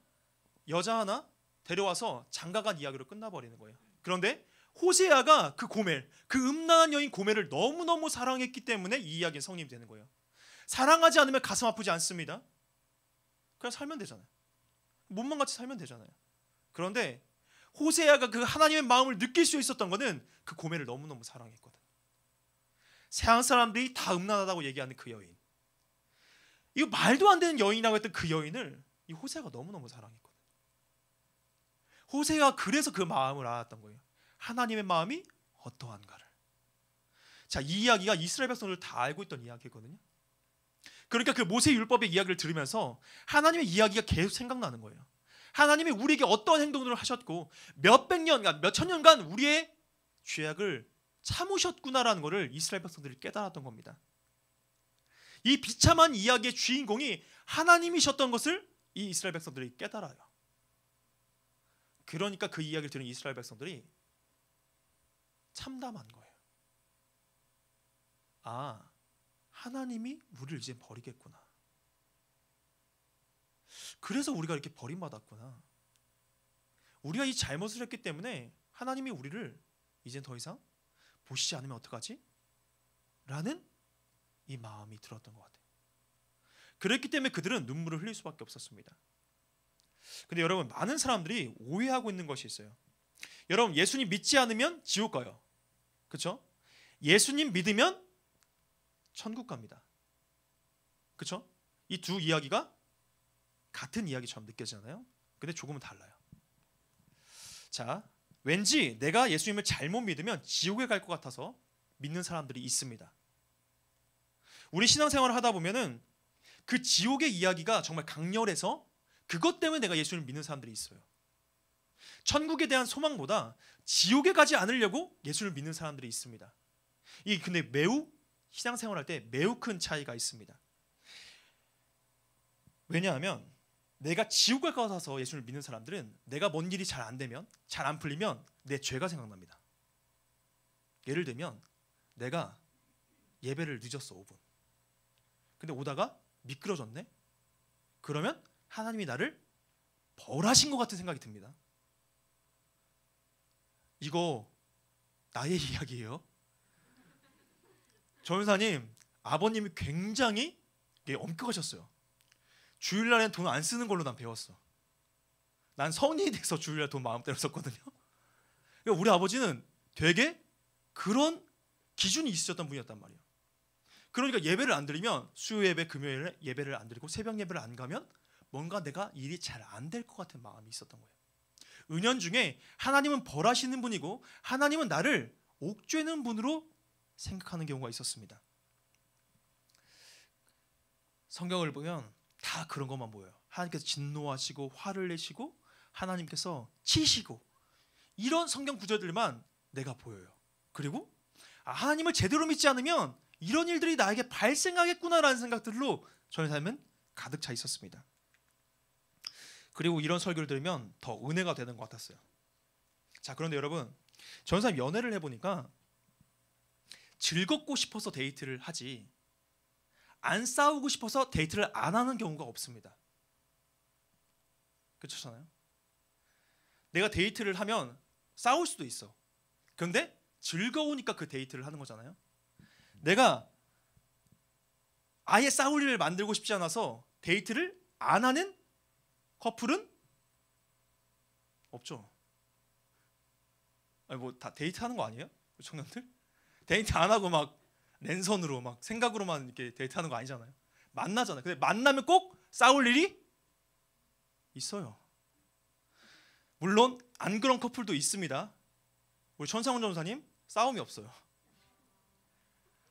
여자 하나 데려와서 장가간 이야기로 끝나버리는 거예요. 그런데 호세아가 그 고멜, 그 음란한 여인 고멜을 너무너무 사랑했기 때문에 이 이야기는 성립이 되는 거예요. 사랑하지 않으면 가슴 아프지 않습니다. 그냥 살면 되잖아요. 몸만 같이 살면 되잖아요. 그런데 호세아가 그 하나님의 마음을 느낄 수 있었던 것은 그 고멜을 너무너무 사랑했거든. 세상 사람들이 다 음란하다고 얘기하는 그 여인, 이거 말도 안 되는 여인이라고 했던 그 여인을 이 호세아가 너무너무 사랑했거든. 호세아가 그래서 그 마음을 알았던 거예요. 하나님의 마음이 어떠한가를. 자, 이 이야기가 이스라엘 백성들 다 알고 있던 이야기거든요. 그러니까 그 모세 율법의 이야기를 들으면서 하나님의 이야기가 계속 생각나는 거예요. 하나님이 우리에게 어떤 행동을 하셨고 몇백 년간, 몇천 년간 우리의 죄악을 참으셨구나라는 것을 이스라엘 백성들이 깨달았던 겁니다. 이 비참한 이야기의 주인공이 하나님이셨던 것을 이 이스라엘 백성들이 깨달아요. 그러니까 그 이야기를 들은 이스라엘 백성들이 참담한 거예요. 아, 하나님이 우리를 이제 버리겠구나. 그래서 우리가 이렇게 버림받았구나. 우리가 이 잘못을 했기 때문에 하나님이 우리를 이제 더 이상 보시지 않으면 어떡하지? 라는 이 마음이 들었던 것 같아요. 그랬기 때문에 그들은 눈물을 흘릴 수밖에 없었습니다. 근데 여러분, 많은 사람들이 오해하고 있는 것이 있어요. 여러분, 예수님 믿지 않으면 지옥 가요. 그렇죠? 예수님 믿으면 천국 갑니다. 그렇죠? 이 두 이야기가 같은 이야기처럼 느껴지잖아요. 근데 조금은 달라요. 자, 왠지 내가 예수님을 잘못 믿으면 지옥에 갈 것 같아서 믿는 사람들이 있습니다. 우리 신앙생활을 하다 보면은 그 지옥의 이야기가 정말 강렬해서 그것 때문에 내가 예수님을 믿는 사람들이 있어요. 천국에 대한 소망보다 지옥에 가지 않으려고 예수를 믿는 사람들이 있습니다. 이 근데 매우 신앙생활할 때 매우 큰 차이가 있습니다. 왜냐하면 내가 지옥 갈 것 같아서 예수를 믿는 사람들은 내가 뭔 일이 잘 안 되면, 잘 안 풀리면 내 죄가 생각납니다. 예를 들면 내가 예배를 늦었어 5분. 근데 오다가 미끄러졌네. 그러면 하나님이 나를 벌하신 것 같은 생각이 듭니다. 이거 나의 이야기예요. 전사님 아버님이 굉장히 엄격하셨어요. 주일날엔 돈 안 쓰는 걸로 난 배웠어. 난 성인이 돼서 주일날 돈 마음대로 썼거든요. 그러니까 우리 아버지는 되게 그런 기준이 있으셨던 분이었단 말이에요. 그러니까 예배를 안 드리면 수요 예배, 금요일에 예배를 안 드리고 새벽 예배를 안 가면 뭔가 내가 일이 잘 안 될 것 같은 마음이 있었던 거예요. 은연중에 하나님은 벌하시는 분이고 하나님은 나를 옥죄는 분으로 생각하는 경우가 있었습니다. 성경을 보면 다 그런 것만 보여요. 하나님께서 진노하시고 화를 내시고 하나님께서 치시고 이런 성경 구절들만 내가 보여요. 그리고 하나님을 제대로 믿지 않으면 이런 일들이 나에게 발생하겠구나라는 생각들로 저의 삶은 가득 차 있었습니다. 그리고 이런 설교를 들으면 더 은혜가 되는 것 같았어요. 자, 그런데 여러분, 저는 사람 연애를 해보니까 즐겁고 싶어서 데이트를 하지 안 싸우고 싶어서 데이트를 안 하는 경우가 없습니다. 그렇잖아요. 내가 데이트를 하면 싸울 수도 있어. 그런데 즐거우니까 그 데이트를 하는 거잖아요. 내가 아예 싸울 일을 만들고 싶지 않아서 데이트를 안 하는 커플은 없죠. 아니 뭐 다 데이트하는 거 아니에요? 청년들? 데이트 안 하고 막 랜선으로 막 생각으로만 이렇게 데이트하는 거 아니잖아요. 만나잖아요. 근데 만나면 꼭 싸울 일이 있어요. 물론 안 그런 커플도 있습니다. 우리 천상훈 전사님 싸움이 없어요.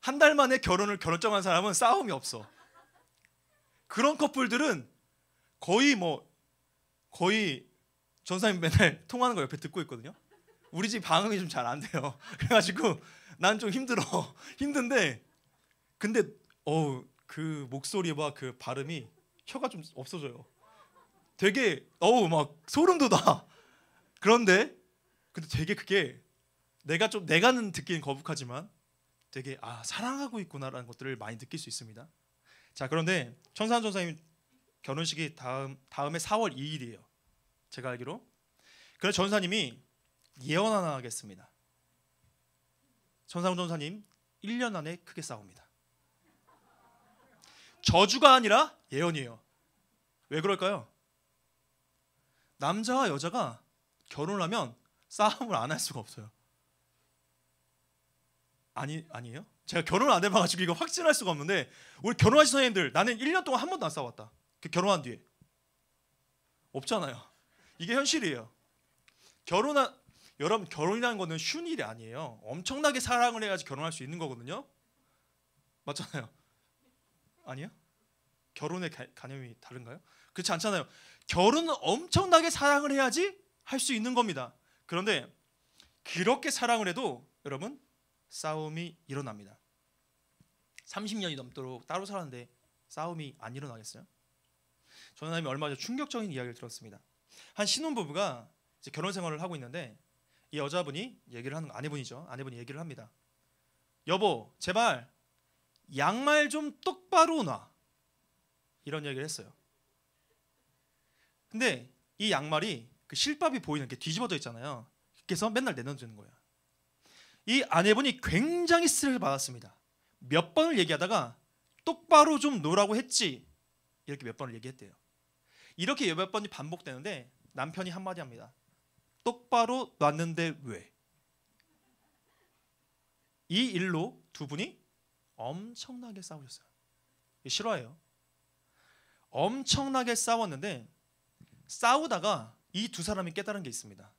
한 달 만에 결혼정한 사람은 싸움이 없어. 그런 커플들은 거의 전사님 맨날 통화하는 거 옆에 듣고 있거든요. 우리 집 방음이 좀 잘 안 돼요. 그래가지고 난 좀 힘든데 근데 그 목소리와 그 발음이 혀가 좀 없어져요. 되게 막 소름 돋아. 그런데 근데 되게 그게 내가는 듣기는 거북하지만 되게 사랑하고 있구나라는 것들을 많이 느낄 수 있습니다. 자, 그런데 천상훈 전사님 결혼식이 다음에 4월 2일이에요. 제가 알기로. 그래서 전사님이 예언 하나 하겠습니다. 천상훈 전사님 1년 안에 크게 싸웁니다. 저주가 아니라 예언이에요. 왜 그럴까요? 남자와 여자가 결혼을 하면 싸움을 안 할 수가 없어요. 아니에요? 제가 결혼을 안 해봐가지고 이거 확신할 수가 없는데 우리 결혼하신 선생님들 나는 1년 동안 한 번도 안 싸웠다. 결혼한 뒤에 없잖아요. 이게 현실이에요. 여러분 결혼이라는 거는 쉬운 일이 아니에요. 엄청나게 사랑을 해야지 결혼할 수 있는 거거든요. 맞잖아요. 아니에요? 결혼의 개념이 다른가요? 그렇지 않잖아요. 결혼은 엄청나게 사랑을 해야지 할 수 있는 겁니다. 그런데 그렇게 사랑을 해도 여러분 싸움이 일어납니다. 30년이 넘도록 따로 살았는데 싸움이 안 일어나겠어요? 저는 얼마 전 충격적인 이야기를 들었습니다. 한 신혼부부가 이제 결혼 생활을 하고 있는데 이 여자분이 얘기를 하는 아내분이죠. 아내분이 얘기를 합니다. 여보, 제발 양말 좀 똑바로 놔. 이런 얘기를 했어요. 근데 이 양말이 그 실밥이 보이는 게 뒤집어져 있잖아요. 그래서 맨날 내던지는 거예요. 이 아내분이 굉장히 스트레스를 받았습니다. 몇 번을 얘기하다가 똑바로 좀 놓으라고 했지 이렇게 몇 번을 얘기했대요. 이렇게 몇 번이 반복되는데 남편이 한마디 합니다. 똑바로 놨는데 왜? 이 일로 두 분이 엄청나게 싸우셨어요. 실화예요. 엄청나게 싸웠는데 싸우다가 이 두 사람이 깨달은 게 있습니다.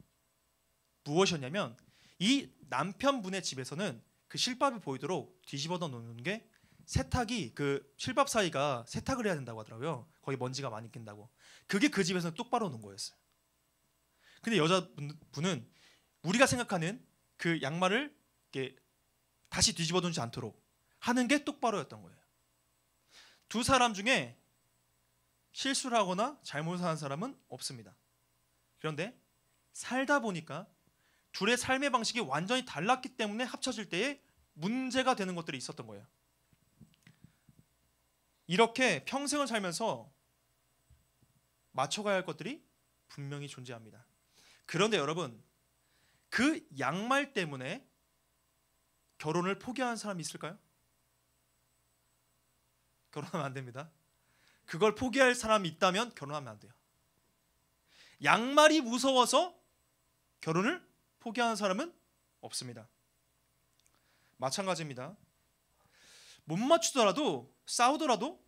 무엇이었냐면 이 남편분의 집에서는 그 실밥이 보이도록 뒤집어져 놓는 게 세탁이 그 실밥 사이가 세탁을 해야 된다고 하더라고요. 거기 먼지가 많이 낀다고. 그게 그 집에서는 똑바로 놓은 거였어요. 근데 여자분은 우리가 생각하는 그 양말을 이렇게 다시 뒤집어 두지 않도록 하는 게 똑바로였던 거예요. 두 사람 중에 실수를 하거나 잘못하는 사람은 없습니다. 그런데 살다 보니까 둘의 삶의 방식이 완전히 달랐기 때문에 합쳐질 때에 문제가 되는 것들이 있었던 거예요. 이렇게 평생을 살면서 맞춰가야 할 것들이 분명히 존재합니다. 그런데 여러분, 그 양말 때문에 결혼을 포기하는 사람이 있을까요? 결혼하면 안 됩니다. 그걸 포기할 사람이 있다면 결혼하면 안 돼요. 양말이 무서워서 결혼을 포기하는 사람은 없습니다. 마찬가지입니다. 못 맞추더라도 싸우더라도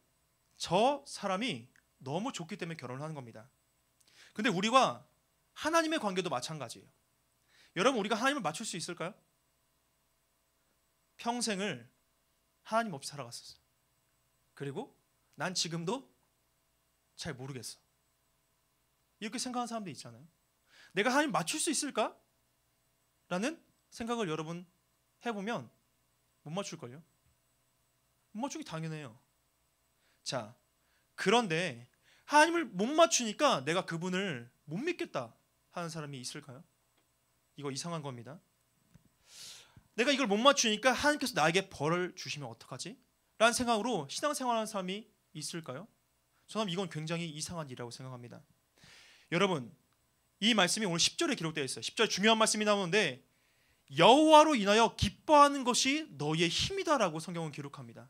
저 사람이 너무 좋기 때문에 결혼을 하는 겁니다. 근데 우리와 하나님의 관계도 마찬가지예요. 여러분, 우리가 하나님을 맞출 수 있을까요? 평생을 하나님 없이 살아갔었어요. 그리고 난 지금도 잘 모르겠어. 이렇게 생각하는 사람도 있잖아요. 내가 하나님 맞출 수 있을까? 라는 생각을 여러분 해보면 못 맞출걸요? 못 맞추기 당연해요. 자, 그런데 하나님을 못 맞추니까 내가 그분을 못 믿겠다 하는 사람이 있을까요? 이거 이상한 겁니다. 내가 이걸 못 맞추니까 하나님께서 나에게 벌을 주시면 어떡하지? 라는 생각으로 신앙생활하는 사람이 있을까요? 저는 이건 굉장히 이상한 일이라고 생각합니다. 여러분, 이 말씀이 오늘 10절에 기록되어 있어요. 10절 중요한 말씀이 나오는데 여호와로 인하여 기뻐하는 것이 너희의 힘이다라고 성경은 기록합니다.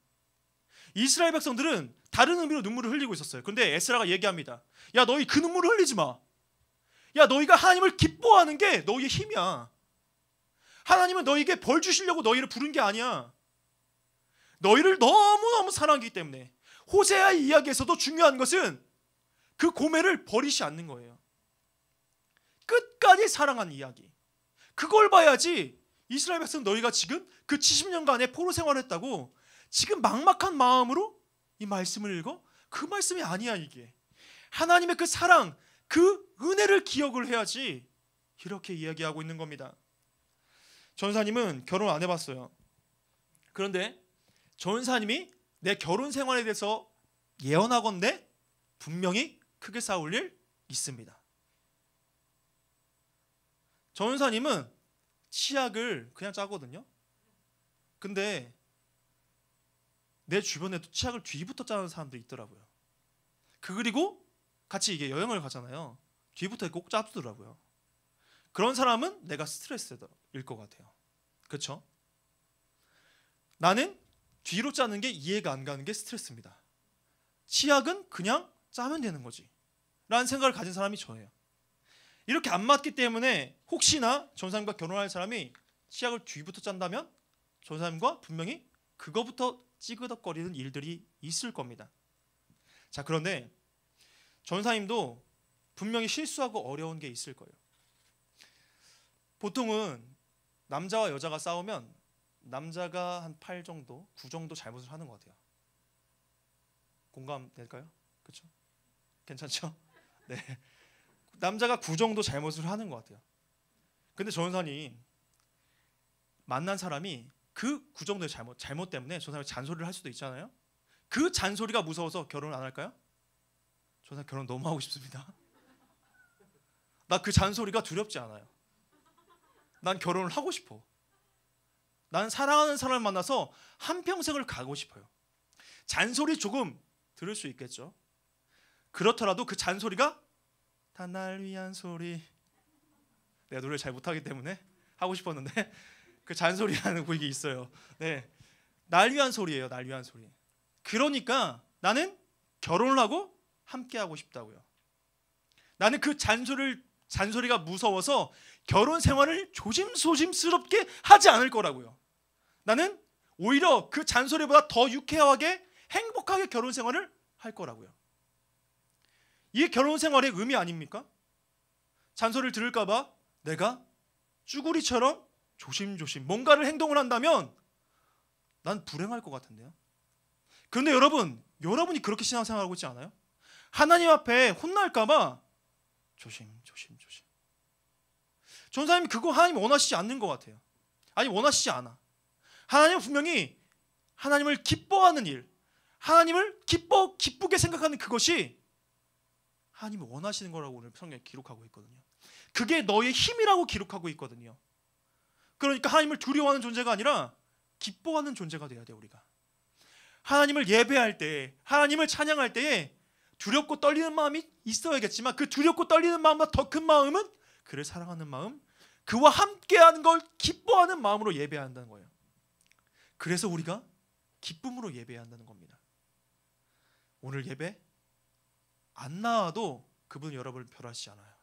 이스라엘 백성들은 다른 의미로 눈물을 흘리고 있었어요. 그런데 에스라가 얘기합니다. 야, 너희 그 눈물을 흘리지 마. 야, 너희가 하나님을 기뻐하는 게 너희의 힘이야. 하나님은 너희에게 벌 주시려고 너희를 부른 게 아니야. 너희를 너무너무 사랑하기 때문에. 호세아의 이야기에서도 중요한 것은 그 고매를 버리지 않는 거예요. 끝까지 사랑하는 이야기. 그걸 봐야지 이스라엘 백성 너희가 지금 그 70년간의 포로 생활을 했다고 지금 막막한 마음으로 이 말씀을 읽어? 그 말씀이 아니야. 이게 하나님의 그 사랑, 그 은혜를 기억을 해야지 이렇게 이야기하고 있는 겁니다. 전사님은 결혼 안 해봤어요. 그런데 전사님이 내 결혼 생활에 대해서 예언하건대 분명히 크게 싸울 일 있습니다. 전사님은 치약을 그냥 짜거든요. 근데 내 주변에도 치약을 뒤부터 짜는 사람들이 있더라고요. 그리고 같이 이게 여행을 가잖아요. 뒤부터 꼭 짜주더라고요. 그런 사람은 내가 스트레스일 것 같아요. 그렇죠? 나는 뒤로 짜는 게 이해가 안 가는 게 스트레스입니다. 치약은 그냥 짜면 되는 거지 라는 생각을 가진 사람이 저예요. 이렇게 안 맞기 때문에 혹시나 전사님과 결혼할 사람이 치약을 뒤부터 짠다면 전사님과 분명히 그거부터 찌그덕거리는 일들이 있을 겁니다. 자, 그런데 전사님도 분명히 실수하고 어려운 게 있을 거예요. 보통은 남자와 여자가 싸우면 남자가 한 8 정도, 9 정도 잘못을 하는 것 같아요. 공감될까요? 그렇죠? 괜찮죠? 네. 남자가 9 정도 잘못을 하는 것 같아요. 근데 전사님 만난 사람이 그 9 정도의 잘못 때문에 전사님이 잔소리를 할 수도 있잖아요. 그 잔소리가 무서워서 결혼을 안 할까요? 전사님 결혼 너무 하고 싶습니다. 나 그 잔소리가 두렵지 않아요. 난 결혼을 하고 싶어. 난 사랑하는 사람을 만나서 한평생을 가고 싶어요. 잔소리 조금 들을 수 있겠죠. 그렇더라도 그 잔소리가 다 날 위한 소리. 내가 노래를 잘 못하기 때문에 하고 싶었는데 그 잔소리라는 곡이 있어요. 네, 날 위한 소리예요. 날 위한 소리. 그러니까 나는 결혼을 하고 함께 하고 싶다고요. 나는 그 잔소리가 무서워서 결혼 생활을 조심스럽게 하지 않을 거라고요. 나는 오히려 그 잔소리보다 더 유쾌하게 행복하게 결혼 생활을 할 거라고요. 이게 결혼 생활의 의미 아닙니까? 잔소리를 들을까 봐 내가 쭈구리처럼 조심조심 뭔가를 행동을 한다면 난 불행할 것 같은데요. 그런데 여러분이 그렇게 신앙생활하고 있지 않아요? 하나님 앞에 혼날까 봐 조심. 전사님이 그거 하나님 원하시지 않는 것 같아요. 아니 원하시지 않아. 하나님은 분명히 하나님을 기뻐하는 일, 하나님을 기쁘게 생각하는 그것이 하나님이 원하시는 거라고 오늘 성경에 기록하고 있거든요. 그게 너의 힘이라고 기록하고 있거든요. 그러니까 하나님을 두려워하는 존재가 아니라 기뻐하는 존재가 돼야 돼 우리가. 하나님을 예배할 때, 하나님을 찬양할 때에 두렵고 떨리는 마음이 있어야겠지만 그 두렵고 떨리는 마음보다 더 큰 마음은 그를 사랑하는 마음, 그와 함께하는 걸 기뻐하는 마음으로 예배해야 한다는 거예요. 그래서 우리가 기쁨으로 예배해야 한다는 겁니다. 오늘 예배 안 나와도 그분은 여러분을 변하시지 않아요.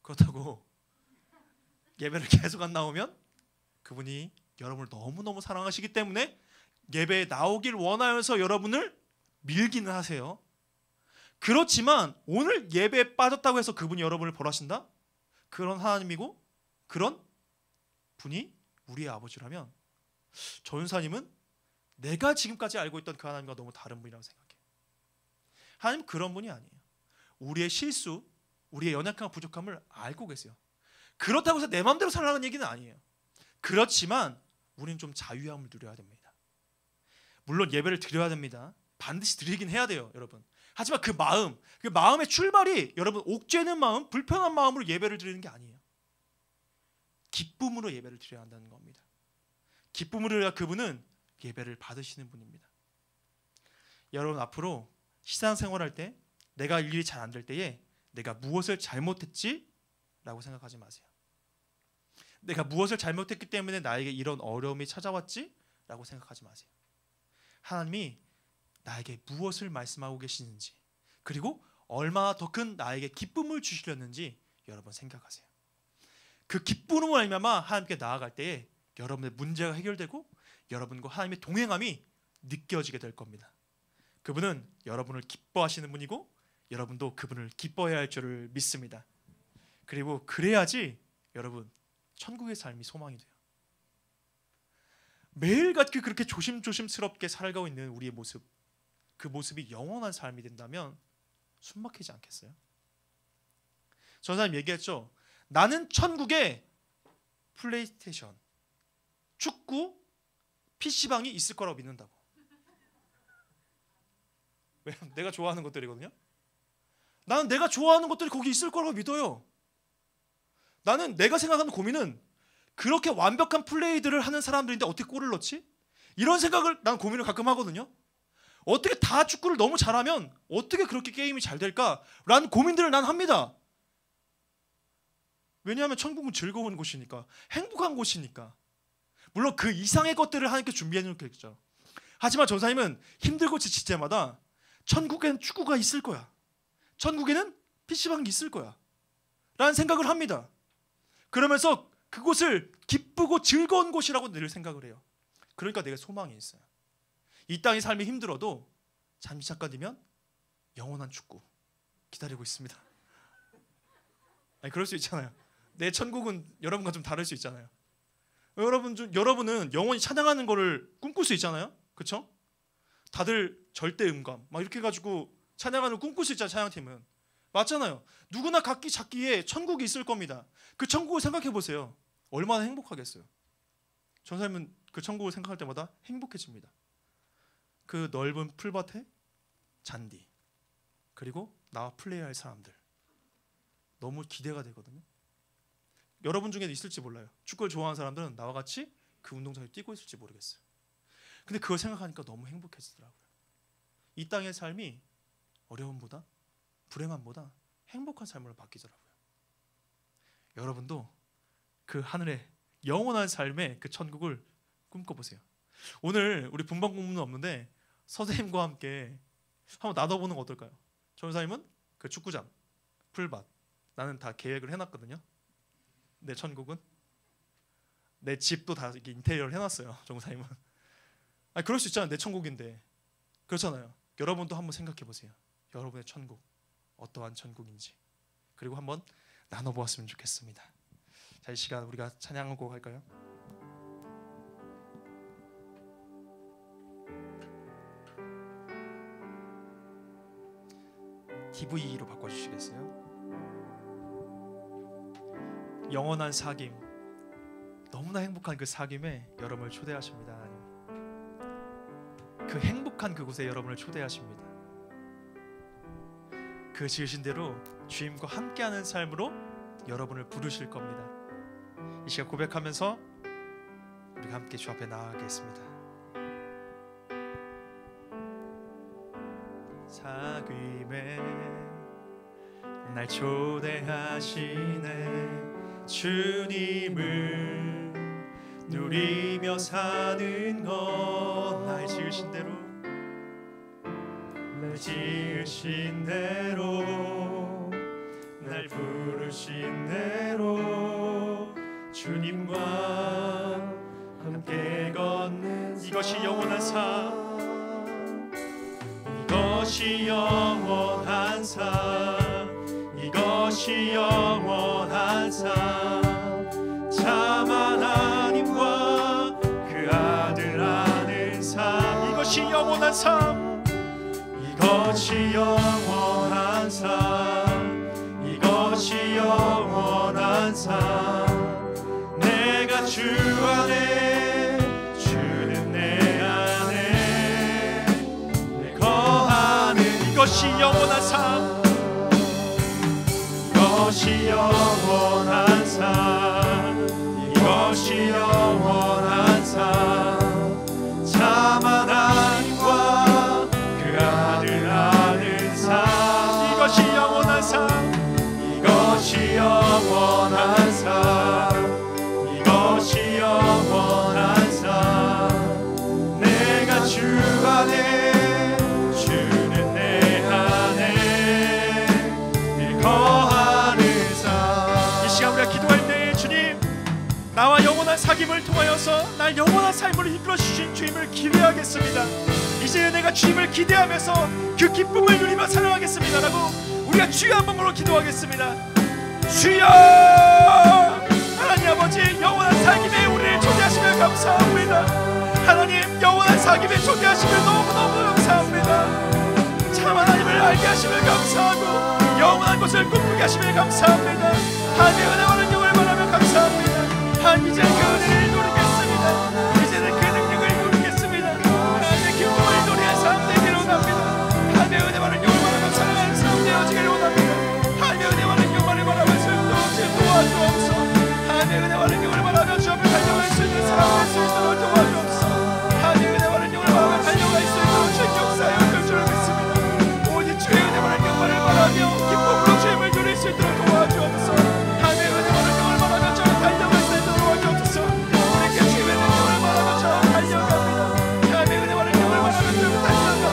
그렇다고 예배를 계속 안 나오면 그분이 여러분을 너무너무 사랑하시기 때문에 예배에 나오길 원하여서 여러분을 밀기는 하세요. 그렇지만 오늘 예배에 빠졌다고 해서 그분이 여러분을 벌하신다? 그런 하나님이고 그런 분이 우리의 아버지라면 전사님은 내가 지금까지 알고 있던 그 하나님과 너무 다른 분이라고 생각해요. 하나님 그런 분이 아니에요. 우리의 실수, 우리의 연약함과 부족함을 알고 계세요. 그렇다고 해서 내 마음대로 살아가는 얘기는 아니에요. 그렇지만 우리는 좀 자유함을 누려야 됩니다. 물론 예배를 드려야 됩니다. 반드시 드리긴 해야 돼요, 여러분. 하지만 그 마음의 출발이 여러분 옥죄는 마음, 불편한 마음으로 예배를 드리는 게 아니에요. 기쁨으로 예배를 드려야 한다는 겁니다. 기쁨으로 해야 그분은 예배를 받으시는 분입니다. 여러분 앞으로 신앙생활할 때 내가 일이 잘 안 될 때에 내가 무엇을 잘못했지? 라고 생각하지 마세요. 내가 무엇을 잘못했기 때문에 나에게 이런 어려움이 찾아왔지? 라고 생각하지 마세요. 하나님이 나에게 무엇을 말씀하고 계시는지 그리고 얼마나 더 큰 나에게 기쁨을 주시려는지 여러분 생각하세요. 그 기쁨으로 말미암아 하나님께 나아갈 때에 여러분의 문제가 해결되고 여러분과 하나님의 동행함이 느껴지게 될 겁니다. 그분은 여러분을 기뻐하시는 분이고 여러분도 그분을 기뻐해야 할 줄을 믿습니다. 그리고 그래야지 여러분 천국의 삶이 소망이 돼요. 매일같이 그렇게 조심스럽게 살아가고 있는 우리의 모습, 그 모습이 영원한 삶이 된다면 숨막히지 않겠어요? 전사님 얘기했죠. 나는 천국에 플레이스테이션, 축구, PC방이 있을 거라고 믿는다고. 왜냐면 내가 좋아하는 것들이거든요. 나는 내가 좋아하는 것들이 거기 있을 거라고 믿어요. 나는 내가 생각하는 고민은 그렇게 완벽한 플레이들을 하는 사람들인데 어떻게 골을 넣지? 이런 생각을 난 고민을 가끔 하거든요. 어떻게 다 축구를 너무 잘하면 어떻게 그렇게 게임이 잘 될까라는 고민들을 난 합니다. 왜냐하면 천국은 즐거운 곳이니까, 행복한 곳이니까. 물론 그 이상의 것들을 하나님께 준비해 놓겠죠. 하지만 전사님은 힘들고 지칠 때마다 천국에는 축구가 있을 거야, 천국에는 PC방이 있을 거야 라는 생각을 합니다. 그러면서 그곳을 기쁘고 즐거운 곳이라고 늘 생각을 해요. 그러니까 내가 소망이 있어요. 이 땅의 삶이 힘들어도 잠깐이면 영원한 축구 기다리고 있습니다. 아니, 그럴 수 있잖아요. 내 천국은 여러분과 좀 다를 수 있잖아요. 여러분은 영원히 찬양하는 거를 꿈꿀 수 있잖아요. 그렇죠? 다들 절대 음감 막 이렇게 해가지고 찬양하는 걸 꿈꿀 수 있잖아요. 찬양팀은 맞잖아요. 누구나 각기 잡기에 천국이 있을 겁니다. 그 천국을 생각해 보세요. 얼마나 행복하겠어요. 전사님은 그 천국을 생각할 때마다 행복해집니다. 그 넓은 풀밭에 잔디 그리고 나와 플레이할 사람들 너무 기대가 되거든요. 여러분 중에도 있을지 몰라요. 축구를 좋아하는 사람들은 나와 같이 그 운동장에 뛰고 있을지 모르겠어요. 근데 그걸 생각하니까 너무 행복해지더라고요. 이 땅의 삶이 어려움보다 불행함보다 행복한 삶으로 바뀌더라고요. 여러분도 그 하늘의 영원한 삶의 그 천국을 꿈꿔보세요. 오늘 우리 분방 공부는 없는데 선생님과 함께 한번 나눠보는 거 어떨까요? 전사님은 그 축구장, 풀밭, 나는 다 계획을 해놨거든요. 내 천국은 내 집도 다 이렇게 인테리어를 해놨어요. 전사님은. 아니, 그럴 수 있잖아요. 내 천국인데. 그렇잖아요. 여러분도 한번 생각해보세요. 여러분의 천국 어떠한 천국인지 그리고 한번 나눠보았으면 좋겠습니다. 자, 이 시간 우리가 찬양하고 갈까요? TV로 바꿔주시겠어요? 영원한 사귐, 너무나 행복한 그 사귐에 여러분을 초대하십니다. 하나님, 그 행복한 그곳에 여러분을 초대하십니다. 그 지으신 대로 주님과 함께하는 삶으로 여러분을 부르실 겁니다. 이 시간 고백하면서 우리가 함께 주 앞에 나아가겠습니다. 사귐에 날 초대하시네. 주님을 누리며 사는 것, 날 지으신 대로, 날 지으신 대로, 날 부르신 대로 주님과 함께 걷는 이것이 영원한 삶, 이것이 영원한 삶, 이것이 영원한 삶. 참 하나님과 그 아들 아는 삶, 이것이 영원한 삶, 이것이 영원한 삶, 이것이 영원한 삶. 내가 주 안에, 주는 내 안에 거하는 이것이 영원한 삶, 이것이 영원한 삶, 이것이 영원한 삶. 참 하나님과 그 아들 아는 삶, 이것이 영원한 삶, 이것이 영원한 삶, 이것이 영원한 삶. 내가 주 안에, 주는 내 안에 거하는 삶. 이 시간 우리가 기도할 때 주님, 나와 영원한 사귐을 통하여서 날 영원한 삶으로 이끌어 주신 주님을 기대하겠습니다. 이제 내가 주님을 기대하면서 그 기쁨을 누리며 살아가겠습니다 라고 우리가 주여 한 번으로 기도하겠습니다. 주여, 하나님 아버지, 영원한 사귐에 우리를 초대하시며 감사합니다. 하나님, 영원한 사귐에 초대하시며 너무너무 감사합니다. 참 하나님을 알게 하시며 감사하고 영원한 것을 꿈꾸게 하시며 감사합니다. 하나님의 은혜와 능력을 바라며 감사합니다. 하나님, 이제 그 은혜를 누리겠습니다. 이제는 그 능력을 누리겠습니다. 하나님의 기쁨을 누리는 삶 되기를 원합니다. 하나님의 은혜와 능력을 바라며 살아가는 삶 되어지기를 원합니다. 하나님의 은혜와 능력을 바라면서 도와주옵소서. 하나님의 은혜와 능력을 바라며 주 앞에 달려갈 수 있는 사람 될 수 있도록 도와주옵소서. 하나님의 은혜와 능력을 바라며 달려갈 수 있도록 주의 역사에 될 줄 믿습니다. 오직 주의 은혜와 능력을 바라며 기쁨으로 주님을 누릴 수 있도록 도와주옵소서. 하나님의 은혜와 능력을 바라며 저 달려갈 수 있도록 도와주옵소서. 우리에게 주의 능력을 바라며 저 달려갑니다. 하나님의 은혜와 능력을 바라며 저 달려갑니다.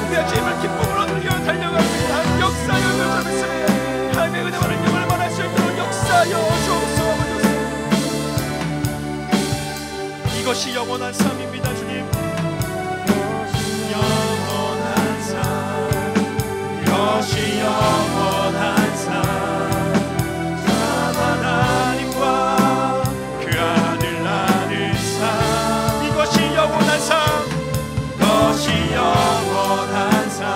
우리가 주님을 기쁨으로 누리며 달려갑니다. 역사에 될 줄 믿습니다. 하나님의 은혜와 능력을 말할 수 있도록 역사여 주옵소서. 이것이 영원한 삶입니다. 주님, 영원한 삶, 이것이 영원한 삶. 참 하나님과 그 아들 아는 삶, 이것이 영원한 삶, 이것이 영원한 삶,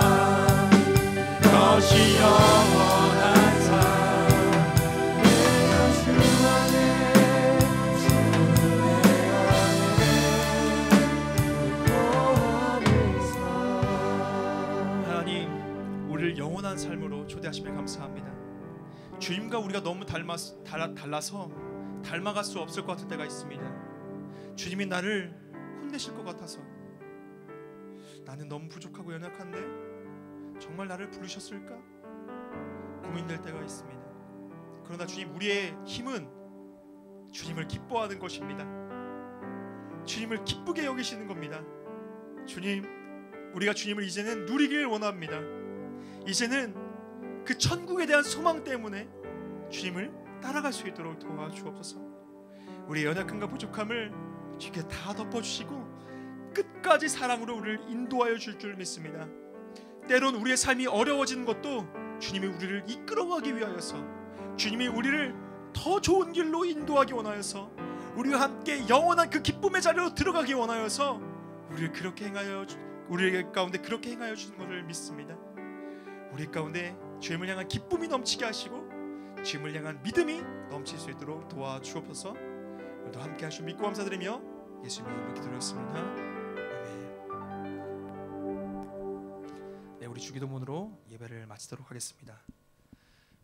이것이 영원한 삶. 영원한 삶으로 초대하시며 감사합니다. 주님과 우리가 너무 달라서 닮아갈 수 없을 것 같은 때가 있습니다. 주님이 나를 혼내실 것 같아서, 나는 너무 부족하고 연약한데 정말 나를 부르셨을까? 고민될 때가 있습니다. 그러나 주님, 우리의 힘은 주님을 기뻐하는 것입니다. 주님을 기쁘게 여기시는 겁니다. 주님, 우리가 주님을 이제는 누리길 원합니다. 이제는 그 천국에 대한 소망 때문에 주님을 따라갈 수 있도록 도와주옵소서. 우리의 연약함과 부족함을 주님께 다 덮어주시고 끝까지 사랑으로 우리를 인도하여 줄 줄 믿습니다. 때론 우리의 삶이 어려워지는 것도 주님이 우리를 이끌어가기 위하여서, 주님이 우리를 더 좋은 길로 인도하기 원하여서, 우리와 함께 영원한 그 기쁨의 자리로 들어가기 원하여서 우리 가운데 그렇게 행하여 주는 것을 믿습니다. 우리 가운데 주님을 향한 기쁨이 넘치게 하시고 주님을 향한 믿음이 넘칠 수 있도록 도와주옵소서. 오늘도 함께 하시고 믿고 감사드리며 예수님의 이름으로 기도드렸습니다. 아멘. 네, 우리 주기도문으로 예배를 마치도록 하겠습니다.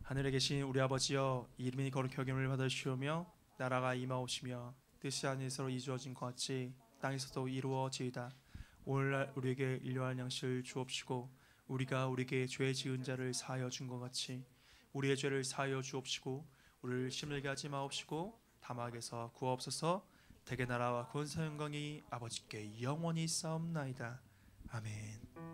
하늘에 계신 우리 아버지여, 이름이 거룩히 여김을 받으시오며 나라가 임하옵시며 뜻이 하늘에서 이루어진 것 같이 땅에서도 이루어지이다. 오늘날 우리에게 일용할 양식을 주옵시고 우리가 우리에게 죄 지은 자를 사하여 준 것 같이 우리의 죄를 사하여 주옵시고 우리를 시험에 하지 마옵시고 다마에게서 구하옵소서. 대개 나라와 권세 영광이 아버지께 영원히 있사옵나이다. 아멘.